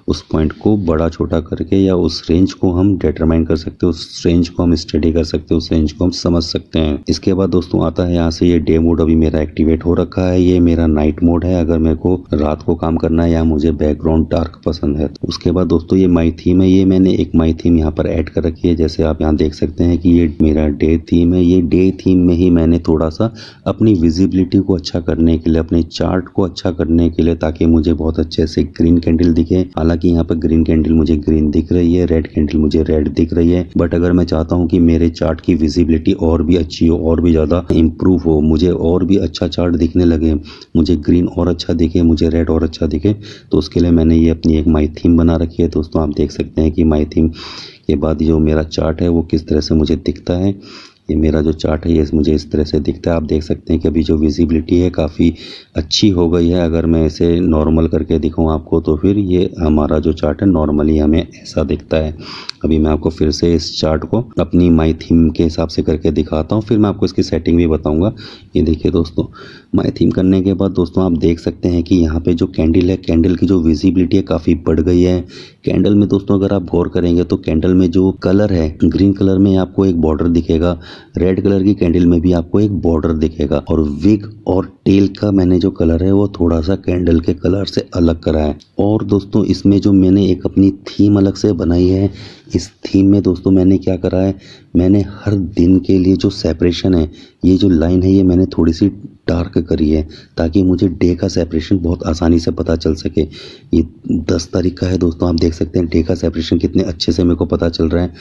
उस पॉइंट को बड़ा छोटा करके या उस रेंज को हम डिटरमाइन कर सकते हैं, उस रेंज को हम स्टडी कर सकते हैं, उस रेंज को हम समझ सकते हैं। इसके बाद दोस्तों आता है यहाँ से ये डे मोड अभी मेरा एक्टिवेट हो रखा है। ये मेरा नाइट मोड है अगर मेरे को रात को काम करना है या मुझे बैकग्राउंड डार्क पसंद है। उसके बाद दोस्तों ये माई थीम है, ये मैंने एक माई थीम यहाँ पर ऐड कर रखी है। जैसे आप यहाँ देख सकते हैं कि ये मेरा डे थीम है। ये डे थीम में ही मैंने थोड़ा सा अपनी विजिबिलिटी को अच्छा करने के लिए, अपने चार्ट को अच्छा करने के लिए, ताकि मुझे बहुत अच्छे से ग्रीन कैंडल दिखे। हालांकि यहाँ पर ग्रीन कैंडल मुझे ग्रीन दिख रही है, रेड कैंडल मुझे रेड दिख रही है, बट अगर मैं चाहता हूँ कि मेरे चार्ट की विजिबिलिटी और भी अच्छी हो, और भी ज़्यादा इम्प्रूव हो, मुझे और भी अच्छा चार्ट दिखने लगे, मुझे ग्रीन और अच्छा दिखे, मुझे रेड और अच्छा दिखे, तो उसके लिए मैंने ये अपनी एक माई थीम बना रखी है। दोस्तों आप देख सकते हैं कि माई थीम के बाद जो मेरा चार्ट है वो किस तरह से मुझे दिखता है। ये मेरा जो चार्ट है ये मुझे इस तरह से दिखता है। आप देख सकते हैं कि अभी जो विजिबिलिटी है काफ़ी अच्छी हो गई है। अगर मैं इसे नॉर्मल करके दिखाऊं आपको तो फिर ये हमारा जो चार्ट है नॉर्मली हमें ऐसा दिखता है। अभी मैं आपको फिर से इस चार्ट को अपनी माई थीम के हिसाब से करके दिखाता हूँ, फिर मैं आपको इसकी सेटिंग भी बताऊँगा। ये देखिए दोस्तों, माई थीम करने के बाद दोस्तों आप देख सकते हैं कि यहाँ पे जो कैंडल है, कैंडल की जो विजिबिलिटी है काफ़ी बढ़ गई है। कैंडल में दोस्तों अगर आप गौर करेंगे तो कैंडल में जो कलर है, ग्रीन कलर में आपको एक बॉर्डर दिखेगा, रेड कलर की कैंडल में भी आपको एक बॉर्डर दिखेगा, और विग और टेल का मैंने जो कलर है वो थोड़ा सा कैंडल के कलर से अलग करा है। और दोस्तों इसमें जो मैंने एक अपनी थीम अलग से बनाई है। इस थीम में दोस्तों मैंने क्या करा है, मैंने हर दिन के लिए जो सेपरेशन है, ये जो लाइन है ये मैंने थोड़ी सी डार्क करी है ताकि मुझे डे का सेपरेशन बहुत आसानी से पता चल सके। ये 10 तारीख का है दोस्तों, आप देख सकते हैं डे का सेपरेशन कितने अच्छे से मेरे को पता चल रहा है।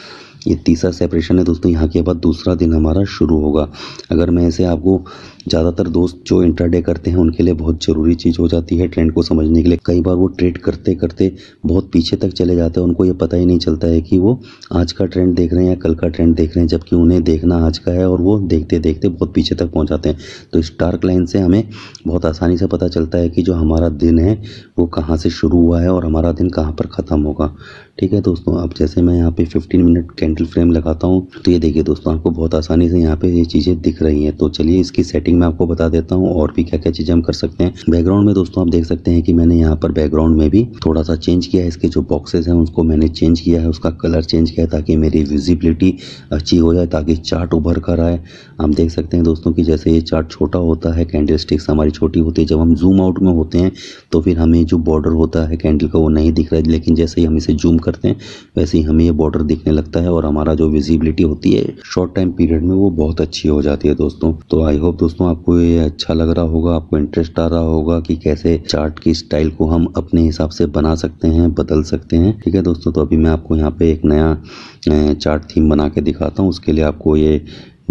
ये तीसरा सेपरेशन है दोस्तों, यहाँ के बाद दूसरा दिन हमारा शुरू होगा। अगर मैं ऐसे आपको, ज़्यादातर दोस्त जो इंट्राडे करते हैं उनके लिए बहुत ज़रूरी चीज़ हो जाती है ट्रेंड को समझने के लिए। कई बार वो ट्रेड करते करते बहुत पीछे तक चले जाते हैं, उनको ये पता ही नहीं चलता है कि वो आज का ट्रेंड देख रहे हैं या कल का ट्रेंड देख रहे हैं, जबकि उन्हें देखना आज का है और वो देखते देखते बहुत पीछे तक पहुंच जाते हैं। तो इस डार्क लाइन से हमें बहुत आसानी से पता चलता है कि जो हमारा दिन है वो कहाँ से शुरू हुआ है और हमारा दिन कहाँ पर ख़त्म होगा। ठीक है दोस्तों, अब जैसे मैं यहाँ पे 15 मिनट कैंडल फ्रेम लगाता हूँ तो ये देखिए दोस्तों, आपको बहुत आसानी से यहाँ पे ये चीज़ें दिख रही हैं। तो चलिए इसकी सेटिंग मैं आपको बता देता हूँ और भी क्या क्या चीज़ें हम कर सकते हैं। बैकग्राउंड में दोस्तों आप देख सकते हैं कि मैंने यहाँ पर बैकग्राउंड में भी थोड़ा सा चेंज किया है। इसके जो बॉक्सेस हैं उसको मैंने चेंज किया है, उसका कलर चेंज किया है ताकि मेरी विजिबिलिटी अच्छी हो जाए, ताकि चार्ट उभर कर आए। आप देख सकते हैं दोस्तों कि जैसे ये चार्ट छोटा होता है, कैंडल स्टिक्स हमारी छोटी होती है, जब हम जूम आउट में होते हैं तो फिर हमें जो बॉर्डर होता है कैंडल का वो नहीं दिख रहा है, लेकिन जैसे ही हम इसे जूम करते हैं वैसे ही हमें ये बॉर्डर दिखने लगता है और हमारा जो विजिबिलिटी होती है शॉर्ट टाइम पीरियड में वो बहुत अच्छी हो जाती है दोस्तों। तो आई होप दोस्तों आपको ये अच्छा लग रहा होगा, आपको इंटरेस्ट आ रहा होगा कि कैसे चार्ट की स्टाइल को हम अपने हिसाब से बना सकते हैं, बदल सकते हैं। ठीक है दोस्तों, तो अभी मैं आपको यहाँ पे एक नया चार्ट थीम बना के दिखाता हूँ। उसके लिए आपको ये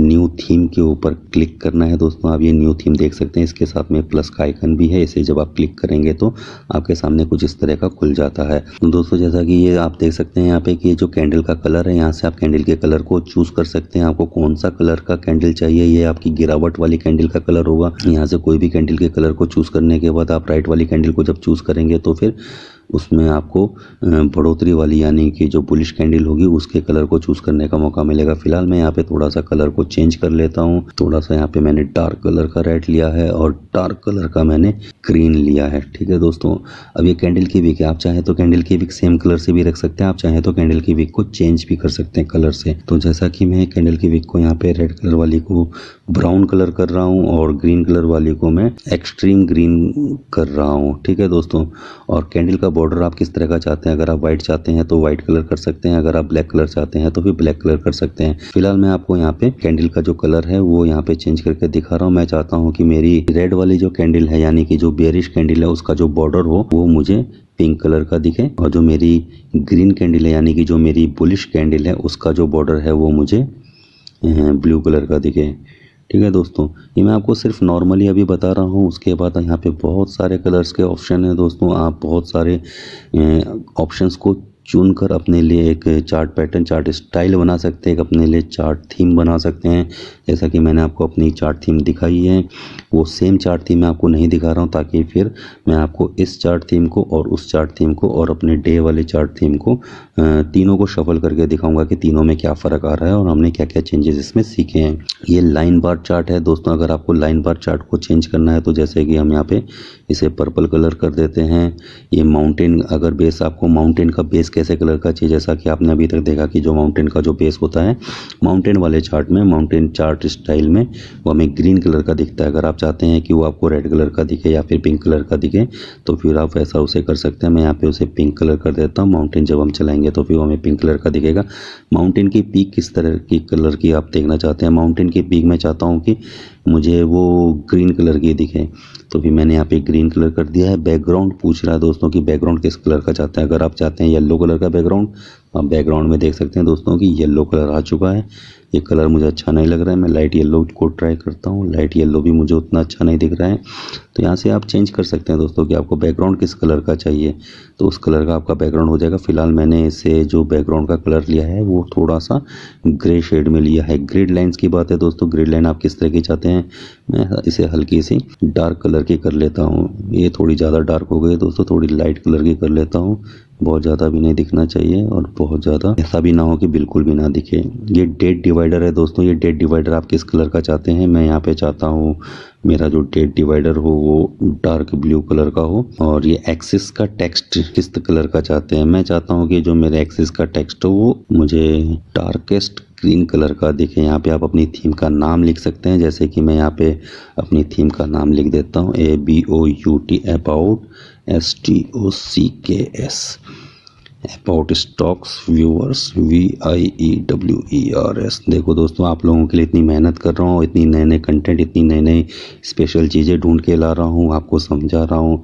न्यू थीम के ऊपर क्लिक करना है दोस्तों। आप ये न्यू थीम देख सकते हैं, इसके साथ में प्लस का आइकन भी है। इसे जब आप क्लिक करेंगे तो आपके सामने कुछ इस तरह का खुल जाता है। तो दोस्तों जैसा कि ये आप देख सकते हैं यहाँ पे कि ये जो कैंडल का कलर है, यहाँ से आप कैंडल के कलर को चूज कर सकते हैं। आपको कौन सा कलर का कैंडल चाहिए, ये आपकी गिरावट वाली कैंडल का कलर होगा। यहाँ से कोई भी कैंडल के कलर को चूज करने के बाद आप राइट वाली कैंडल को जब चूज करेंगे तो फिर उसमें आपको बढ़ोतरी वाली यानी कि जो बुलिश कैंडल होगी उसके कलर को चूज करने का मौका मिलेगा। फिलहाल मैं यहाँ पे थोड़ा सा कलर को चेंज कर लेता हूँ। थोड़ा सा यहाँ पे मैंने डार्क कलर का रेड लिया है और डार्क कलर का मैंने ग्रीन लिया है। ठीक है दोस्तों, अब ये कैंडल की विक है, आप चाहे तो कैंडल की विक सेम कलर से भी रख सकते हैं, आप चाहे तो कैंडल की विक को चेंज भी कर सकते हैं कलर से। तो जैसा कि मैं कैंडल की विक को यहाँ पे रेड कलर वाली को ब्राउन कलर कर रहा हूँ और ग्रीन कलर वाली को मैं एक्सट्रीम ग्रीन कर रहा हूँ। ठीक है दोस्तों, और कैंडल का बॉर्डर आप किस तरह का चाहते हैं, अगर आप व्हाइट चाहते हैं तो व्हाइट कलर कर सकते हैं, अगर आप ब्लैक कलर चाहते हैं तो फिर ब्लैक कलर कर सकते हैं। फिलहाल मैं आपको यहाँ पे कैंडल का जो कलर है वो यहाँ पे चेंज करके दिखा रहा हूँ। मैं चाहता हूँ कि मेरी रेड वाली जो कैंडल है यानी कि जो बेयरिश कैंडल है उसका जो बॉर्डर हो वो मुझे पिंक कलर का दिखे, और जो मेरी ग्रीन कैंडल है यानी कि जो मेरी बुलिश कैंडल है उसका जो बॉर्डर है वो मुझे ब्लू कलर का दिखे। ठीक है दोस्तों, ये मैं आपको सिर्फ नॉर्मली अभी बता रहा हूँ। उसके बाद यहाँ पे बहुत सारे कलर्स के ऑप्शन हैं दोस्तों, आप बहुत सारे ऑप्शंस को चुनकर अपने लिए एक चार्ट पैटर्न, चार्ट स्टाइल बना सकते हैं, एक अपने लिए चार्ट थीम बना सकते हैं। जैसा कि मैंने आपको अपनी चार्ट थीम दिखाई है, वो सेम चार्ट थीम मैं आपको नहीं दिखा रहा हूँ ताकि फिर मैं आपको इस चार्ट थीम को और उस चार्ट थीम को और अपने डे वाले चार्ट थीम को तीनों को शफल करके दिखाऊंगा कि तीनों में क्या फ़र्क आ रहा है और हमने क्या क्या चेंजेस इसमें सीखे हैं। ये लाइन बार चार्ट है दोस्तों, अगर आपको लाइन बार चार्ट को चेंज करना है तो जैसे कि हम यहाँ पे इसे पर्पल कलर कर देते हैं। ये माउंटेन, अगर बेस आपको माउंटेन का बेस कैसे कलर का चाहिए, जैसा कि आपने अभी तक देखा कि जो माउंटेन का जो बेस होता है माउंटेन वाले चार्ट में, माउंटेन चार्ट स्टाइल में वो हमें ग्रीन कलर का दिखता है। अगर आप चाहते हैं कि वो आपको रेड कलर का दिखे या फिर पिंक कलर का दिखे तो फिर आप वैसा उसे कर सकते हैं। मैं यहाँ पे उसे पिंक कलर कर देता हूँ। माउंटेन जब हम चलाएंगे तो फिर हमें पिंक कलर का दिखेगा। माउंटेन की पीक किस तरह की कलर की आप देखना चाहते हैं, माउंटेन की पीक मैं चाहता हूँ कि मुझे वो ग्रीन कलर की दिखे तो फिर मैंने यहाँ पे ग्रीन कलर कर दिया है। बैकग्राउंड पूछ रहा है दोस्तों कि बैकग्राउंड किस कलर का चाहते हैं। अगर आप चाहते हैं येलो कलर का बैकग्राउंड, आप बैकग्राउंड में देख सकते हैं दोस्तों कि येलो कलर आ चुका है। ये कलर मुझे अच्छा नहीं लग रहा है, मैं लाइट येलो को ट्राई करता हूँ। लाइट येलो भी मुझे उतना अच्छा नहीं दिख रहा है, तो यहाँ से आप चेंज कर सकते हैं दोस्तों कि आपको बैकग्राउंड किस कलर का चाहिए तो उस कलर का आपका बैकग्राउंड हो जाएगा। फिलहाल मैंने इसे जो बैकग्राउंड का कलर लिया है वो थोड़ा सा ग्रे शेड में लिया है। ग्रिड लाइन्स की बात है दोस्तों, ग्रिड लाइन आप किस तरह की चाहते हैं, मैं इसे हल्की सी डार्क कलर की कर लेता हूँ। ये थोड़ी ज़्यादा डार्क हो गई दोस्तों, थोड़ी लाइट कलर की कर लेता हूँ। बहुत ज़्यादा भी नहीं दिखना चाहिए और बहुत ज़्यादा ऐसा भी ना हो कि बिल्कुल भी ना दिखे। ये डेट डिवाइडर है दोस्तों, ये डेट डिवाइडर आप किस कलर का चाहते हैं। मैं यहाँ पे चाहता हूँ मेरा जो डेट डिवाइडर हो वो डार्क ब्लू कलर का हो। और ये एक्सिस का टेक्स्ट किस कलर का चाहते हैं, मैं चाहता हूँ कि जो मेरे एक्सिस का टेक्स्ट हो वो मुझे डार्केस्ट ग्रीन कलर का दिखे। यहाँ पे आप अपनी थीम का नाम लिख सकते हैं, जैसे कि मैं यहाँ पे अपनी थीम का नाम लिख देता हूँ ABOUT, about STOCKS। About stocks viewers VIEWERS। देखो दोस्तों, आप लोगों के लिए इतनी मेहनत कर रहा हूँ, इतनी नए नए कंटेंट, इतनी नई नई स्पेशल चीज़ें ढूंढ के ला रहा हूँ, आपको समझा रहा हूँ।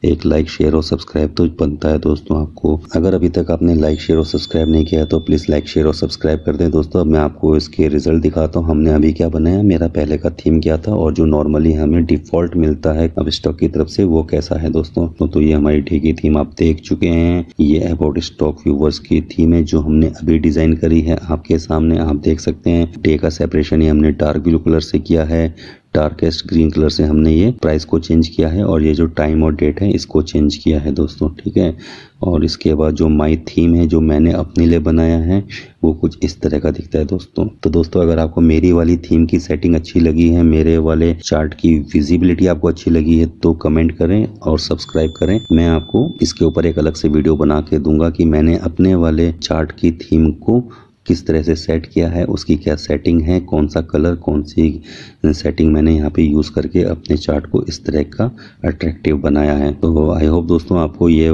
एक लाइक शेयर और सब्सक्राइब तो बनता है दोस्तों आपको। अगर अभी तक आपने लाइक शेयर और सब्सक्राइब नहीं किया है तो प्लीज़ लाइक शेयर और सब्सक्राइब कर दें दोस्तों। अब मैं आपको इसके रिजल्ट दिखाता हूँ हमने अभी क्या बनाया। मेरा पहले का थीम क्या था और जो नॉर्मली हमें डिफॉल्ट मिलता है अब स्टॉक की तरफ से वो कैसा है दोस्तों। तो ये हमारी डे की थीम आप देख चुके हैं। ये अबाउट स्टॉक व्यूवर्स की थीम है जो हमने अभी डिजाइन करी है आपके सामने, आप देख सकते हैं। डे का सेपरेशन ये हमने डार्क ब्लू कलर से किया है, डार्केस्ट ग्रीन कलर से हमने ये प्राइस को चेंज किया है और ये जो टाइम और डेट है इसको चेंज किया है दोस्तों, ठीक है। और इसके बाद जो माई थीम है जो मैंने अपने लिए बनाया है वो कुछ इस तरह का दिखता है दोस्तों। तो दोस्तों, अगर आपको मेरी वाली थीम की सेटिंग अच्छी लगी है, मेरे वाले चार्ट की विजिबिलिटी आपको अच्छी लगी है तो कमेंट करें और सब्सक्राइब करें। मैं आपको इसके ऊपर एक अलग से वीडियो बना के दूंगा कि मैंने अपने वाले चार्ट की थीम को किस तरह से सेट किया है, उसकी क्या सेटिंग है, कौन सा कलर, कौन सी सेटिंग मैंने यहाँ पे यूज़ करके अपने चार्ट को इस तरह का अट्रैक्टिव बनाया है। तो आई होप दोस्तों आपको ये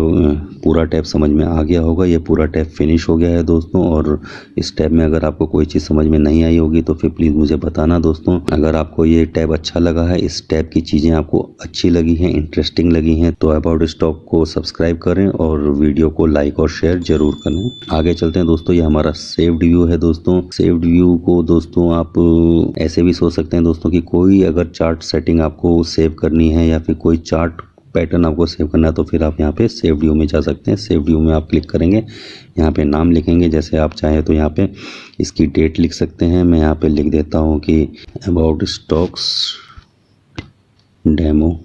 पूरा टैब समझ में आ गया होगा। ये पूरा टैब फिनिश हो गया है दोस्तों। और इस टैब में अगर आपको कोई चीज़ समझ में नहीं आई होगी तो फिर प्लीज़ मुझे बताना दोस्तों। अगर आपको ये टैब अच्छा लगा है, इस टैब की चीज़ें आपको अच्छी लगी हैं, इंटरेस्टिंग लगी हैं तो अबाउट स्टॉक को सब्सक्राइब करें और वीडियो को लाइक और शेयर जरूर करें। आगे चलते हैं दोस्तों। ये हमारा सेव्ड व्यू है दोस्तों। सेव्ड व्यू को दोस्तों आप ऐसे भी सोच सकते हैं दोस्तों कि कोई अगर चार्ट सेटिंग आपको सेव करनी है या फिर कोई चार्ट पैटर्न आपको सेव करना है तो फिर आप यहाँ पे सेव व्यू में जा सकते हैं। सेव व्यू में आप क्लिक करेंगे, यहाँ पे नाम लिखेंगे जैसे आप चाहें तो यहाँ पे इसकी डेट लिख सकते हैं। मैं यहाँ पे लिख देता हूँ कि अबाउट स्टॉक्स डेमो।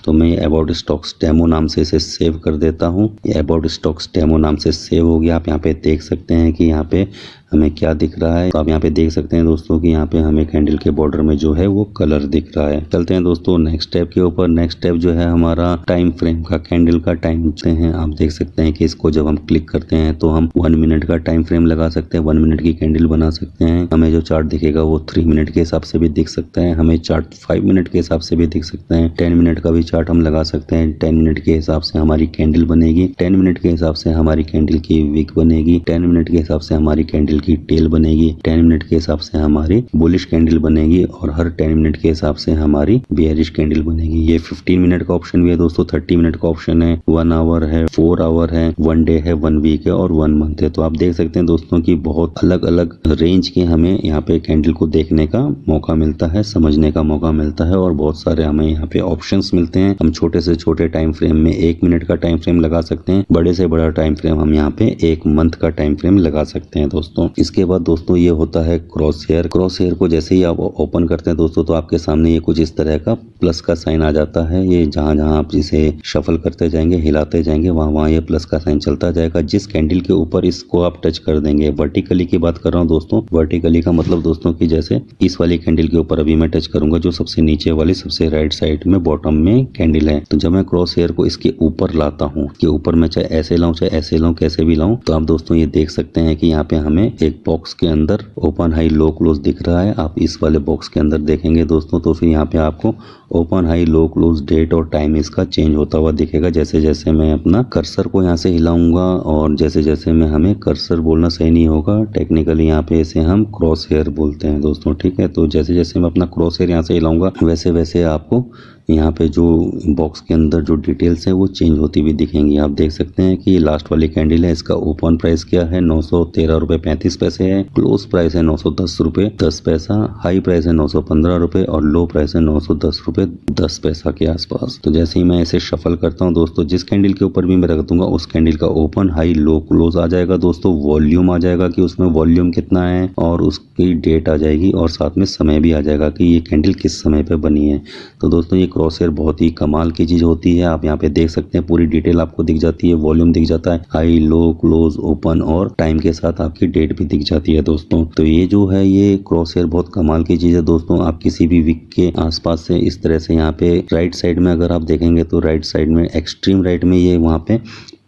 तो मैं अबाउट स्टॉक्स डेमो नाम से इसे सेव कर देता हूँ। ये अबाउट स्टॉक्स डेमो नाम से सेव हो गया। आप यहाँ पे देख सकते हैं कि यहाँ पे हमें क्या दिख रहा है। तो आप यहाँ पे देख सकते हैं दोस्तों कि यहाँ पे हमें कैंडल के बॉर्डर में जो है वो कलर दिख रहा है। चलते हैं दोस्तों नेक्स्ट स्टेप के ऊपर। नेक्स्ट स्टेप जो है हमारा टाइम फ्रेम का, कैंडल का टाइम हैं। आप देख सकते हैं कि इसको जब हम क्लिक करते हैं तो हम 1 मिनट का टाइम फ्रेम लगा सकते हैं, 1 मिनट की कैंडल बना सकते हैं। हमें जो चार्ट दिखेगा वो 3 मिनट के हिसाब से भी दिख सकता है, हमें चार्ट 5 मिनट के हिसाब से भी दिख सकते हैं, 10 मिनट का भी चार्ट हम लगा सकते हैं। 10 मिनट के हिसाब से हमारी कैंडल बनेगी, 10 मिनट के हिसाब से हमारी कैंडल की विक बनेगी, 10 मिनट के हिसाब से हमारी कैंडल की टेल बनेगी, 10 मिनट के हिसाब से हमारी बुलिश कैंडल बनेगी और हर 10 मिनट के हिसाब से हमारी बेयरिश कैंडल बनेगी। ये 15 मिनट का ऑप्शन भी है दोस्तों, 30 मिनट का ऑप्शन है, 1 आवर है, 4 आवर है, 1 डे है, 1 वीक है और 1 मंथ है। तो आप देख सकते हैं दोस्तों की बहुत अलग अलग रेंज के हमें यहाँ पे कैंडल को देखने का मौका मिलता है, समझने का मौका मिलता है और बहुत सारे हमें यहाँ पे ऑप्शंस मिलते हैं। हम छोटे से छोटे टाइम फ्रेम में 1 मिनट का टाइम फ्रेम लगा सकते हैं, बड़े से बड़ा टाइम फ्रेम हम यहाँ पे 1 मंथ का टाइम फ्रेम लगा सकते हैं दोस्तों। इसके बाद दोस्तों ये होता है क्रॉस हेयर। क्रॉस हेयर को जैसे ही आप ओपन करते हैं दोस्तों तो आपके सामने ये कुछ इस तरह का प्लस का साइन आ जाता है। ये जहां जहां आप इसे शफल करते जाएंगे, हिलाते जाएंगे, वहां वहां ये प्लस का साइन चलता जाएगा। जिस कैंडल के ऊपर इसको आप टच कर देंगे, वर्टिकली की बात कर रहा हूँ दोस्तों, वर्टिकली का मतलब दोस्तों की जैसे इस वाली कैंडल के ऊपर अभी मैं टच करूंगा जो सबसे नीचे वाली सबसे राइट साइड में बॉटम में कैंडल है। तो जब मैं क्रॉस हेयर को इसके ऊपर लाता हूँ, के ऊपर मैं चाहे ऐसे लाऊं चाहे ऐसे लाऊं, कैसे भी लाऊं, तो आप दोस्तों ये देख सकते हैं कि यहाँ पे हमें एक बॉक्स के अंदर ओपन हाई लो क्लोज दिख रहा है। आप इस वाले बॉक्स के अंदर देखेंगे दोस्तों तो फिर यहाँ पे आपको open high low close date और टाइम इसका चेंज होता हुआ दिखेगा। जैसे जैसे मैं अपना कर्सर को यहाँ से हिलाऊंगा और जैसे जैसे मैं, हमें कर्सर बोलना सही नहीं होगा, टेक्निकली यहाँ पे इसे हम क्रॉस हेयर बोलते हैं दोस्तों, ठीक है। तो जैसे जैसे मैं अपना क्रॉस हेयर यहाँ से हिलाऊंगा वैसे वैसे आपको यहाँ पे जो बॉक्स के अंदर जो डिटेल्स है वो चेंज होती हुई दिखेंगी। आप देख सकते हैं कि लास्ट वाली कैंडल है, इसका ओपन प्राइस क्या है, 913 रुपए 35 पैसे है, क्लोज प्राइस है 910 रुपए 10 पैसा, हाई प्राइस है 915 रुपए और लो प्राइस है 910 रुपए 10 पैसा के आसपास। तो जैसे ही मैं इसे शफल करता हूँ दोस्तों, जिस कैंडल के ऊपर भी मैं रख दूंगा उस कैंडल का ओपन हाई लो क्लोज आ जाएगा दोस्तों, वॉल्यूम आ जाएगा कि उसमें वॉल्यूम कितना है और उसकी डेट आ जाएगी और साथ में समय भी आ जाएगा कि ये कैंडल किस समय पे बनी है। तो दोस्तों ये क्रॉस हेयर बहुत ही कमाल की चीज होती है। आप यहाँ पे देख सकते हैं पूरी डिटेल आपको दिख जाती है, वॉल्यूम दिख जाता है, हाई लो क्लोज ओपन और टाइम के साथ आपकी डेट भी दिख जाती है दोस्तों। तो ये जो है ये क्रॉस हेयर बहुत कमाल की चीज है दोस्तों। आप किसी भी वीक के आसपास से इस तरह से यहाँ पे राइट साइड में अगर आप देखेंगे तो राइट साइड में एक्सट्रीम राइट में ये वहाँ पे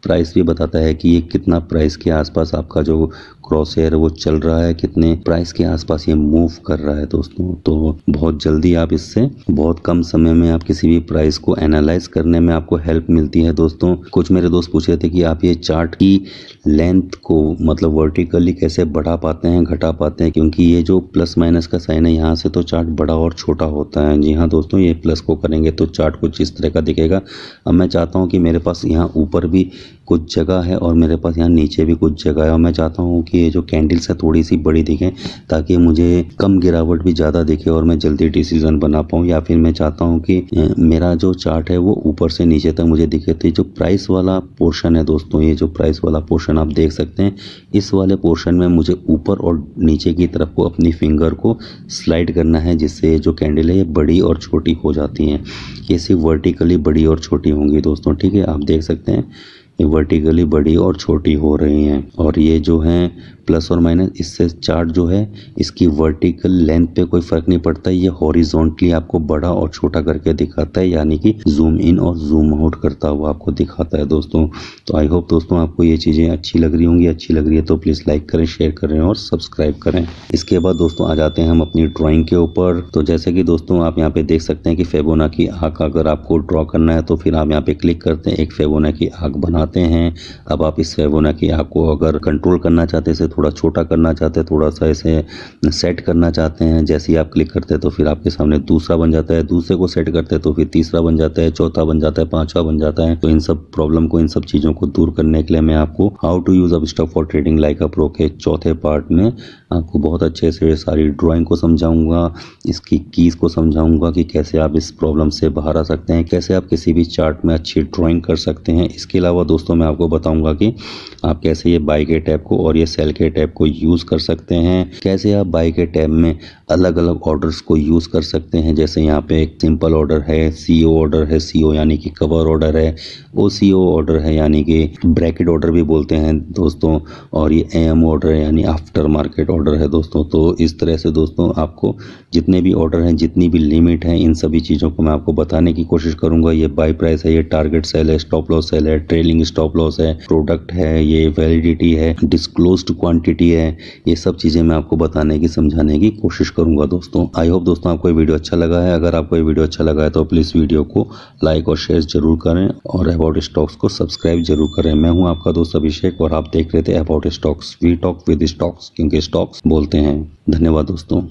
प्राइस भी बताता है कि ये कितना प्राइस के आसपास आपका जो क्रॉस हेयर वो चल रहा है, कितने प्राइस के आसपास ये मूव कर रहा है दोस्तों। तो बहुत जल्दी आप इससे बहुत कम समय में आप किसी भी प्राइस को एनालाइज करने में आपको हेल्प मिलती है दोस्तों। कुछ मेरे दोस्त पूछ रहे थे कि आप ये चार्ट की लेंथ को मतलब वर्टिकली कैसे बढ़ा पाते हैं, घटा पाते हैं, क्योंकि ये जो प्लस माइनस का साइन है यहाँ से तो चार्ट बड़ा और छोटा होता है। जी हाँ दोस्तों, ये प्लस को करेंगे तो चार्ट कुछ इस तरह का दिखेगा। अब मैं चाहता हूँ कि मेरे पास यहाँ ऊपर भी कुछ जगह है और मेरे पास यहाँ नीचे भी कुछ जगह है, और मैं चाहता हूँ कि ये जो कैंडल्स है थोड़ी सी बड़ी दिखें ताकि मुझे कम गिरावट भी ज़्यादा दिखे और मैं जल्दी डिसीजन बना पाऊँ। या फिर मैं चाहता हूँ कि मेरा जो चार्ट है वो ऊपर से नीचे तक मुझे दिखे। तो ये जो प्राइस वाला पोर्शन है दोस्तों, ये जो प्राइस वाला पोर्शन आप देख सकते हैं, इस वाले पोर्शन में मुझे ऊपर और नीचे की तरफ को अपनी फिंगर को स्लाइड करना है, जिससे जो कैंडल है ये बड़ी और छोटी हो जाती हैं। ये सिर्फ वर्टिकली बड़ी और छोटी होंगी दोस्तों, ठीक है। आप देख सकते हैं ये वर्टिकली बड़ी और छोटी हो रही हैं, और ये जो है प्लस और माइनस, इससे चार्ट जो है इसकी वर्टिकल लेंथ पे कोई फर्क नहीं पड़ता, ये हॉरिजॉन्टली आपको बड़ा और छोटा करके दिखाता है, यानी कि जूम इन और जूम आउट करता हुआ आपको दिखाता है दोस्तों। तो आई होप दोस्तों आपको ये चीज़ें अच्छी लग रही होंगी। अच्छी लग रही है तो प्लीज़ लाइक करें, शेयर करें और सब्सक्राइब करें। इसके बाद दोस्तों आ जाते हैं हम अपनी ड्राइंग के ऊपर। तो जैसे कि दोस्तों आप यहाँ पे देख सकते हैं कि फिबोनाची आर्क अगर आपको ड्रॉ करना है तो फिर आप यहाँ पे क्लिक करते हैं, एक फिबोनाची आर्क बनाते हैं। अब आप इस फिबोनाची आर्क को अगर कंट्रोल करना चाहते हैं, थोड़ा छोटा करना चाहते हैं, थोड़ा सा इसे सेट करना चाहते हैं, जैसे ही आप क्लिक करते हैं तो फिर आपके सामने दूसरा बन जाता है, दूसरे को सेट करते हैं तो फिर तीसरा बन जाता है, चौथा बन जाता है, पांचवा बन जाता है। तो इन सब प्रॉब्लम को, इन सब चीज़ों को दूर करने के लिए मैं आपको how to use Upstox for trading like a pro के चौथे पार्ट में आपको बहुत अच्छे से सारी ड्राइंग को समझाऊंगा, इसकी कीज को समझाऊंगा कि कैसे आप इस प्रॉब्लम से बाहर आ सकते हैं, कैसे आप किसी भी चार्ट में अच्छी ड्राइंग कर सकते हैं। इसके अलावा दोस्तों मैं आपको बताऊंगा कि आप कैसे ये बाय के टैब को और ये सेल के टैब को यूज कर सकते हैं, कैसे आप बाय के टैब में अलग अलग ऑर्डर्स को यूज कर सकते हैं। जैसे यहाँ पे एक सिंपल ऑर्डर है, सीओ ऑर्डर है, सीओ यानी कि कवर ऑर्डर है, ओसीओ ऑर्डर है यानी कि ब्रैकेट ऑर्डर भी बोलते हैं दोस्तों, और ये एएम ऑर्डर है यानी आफ्टर मार्केट ऑर्डर है दोस्तों। तो इस तरह से दोस्तों आपको जितने भी ऑर्डर हैं, जितनी भी लिमिट है, इन सभी चीज़ों को मैं आपको बताने की कोशिश करूंगा। ये बाय प्राइस है, ये टारगेट सेल है, स्टॉप लॉस सेल है, ट्रेलिंग स्टॉप लॉस है, प्रोडक्ट है, ये वैलिडिटी है, डिस्क्लोज्ड क्वांटिटी है, ये सब चीज़ें मैं आपको बताने की, समझाने की कोशिश करूंगा दोस्तों। आई होप दोस्तों आपको ये वीडियो अच्छा लगा है। अगर आपको ये वीडियो अच्छा लगा है तो प्लीज़ वीडियो को लाइक और शेयर जरूर करें और अबाउट स्टॉक्स को सब्सक्राइब जरूर करें। मैं हूं आपका दोस्त अभिषेक और आप देख रहे थे about stocks, we talk with stocks, क्योंकि स्टॉक्स बोलते हैं। धन्यवाद दोस्तों।